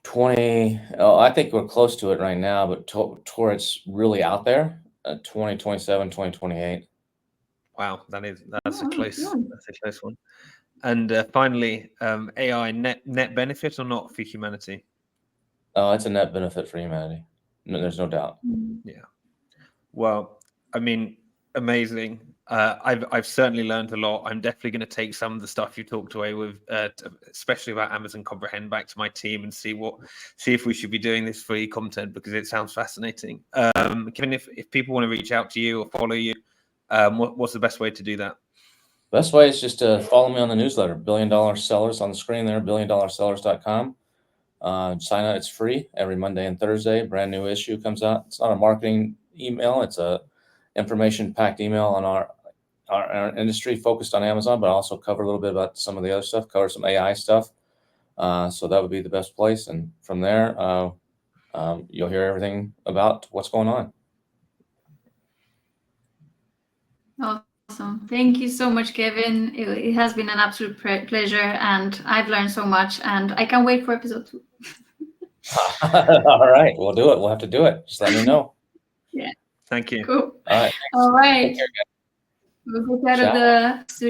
20. I think we're close to it right now, but towards really out there, 2027, 2028. Wow, that's a close one. And finally, AI net benefit or not for humanity? Oh, it's a net benefit for humanity. No, there's no doubt. Yeah. Well, I mean, amazing. I've certainly learned a lot. I'm definitely going to take some of the stuff you talked away with, especially about Amazon Comprehend, back to my team and see if we should be doing this free content because it sounds fascinating. Kevin, if people want to reach out to you or follow you, what's the best way to do that? Best way is just to follow me on the newsletter, $1 Billion Sellers on the screen there, billiondollarsellers.com. Sign up. It's free every Monday and Thursday. Brand new issue comes out. It's not a marketing email. It's a information-packed email on our industry focused on Amazon, but also cover a little bit about some of the other stuff, cover some AI stuff. So that would be the best place. And from there, you'll hear everything about what's going on. Awesome. Thank you so much, Kevin. It has been an absolute pleasure, and I've learned so much, and I can't wait for episode 2. All right, we'll do it. We'll have to do it. Just let me know. Thank you. Cool. All right. All right. Take care, guys. We'll get out of Ciao. the studio.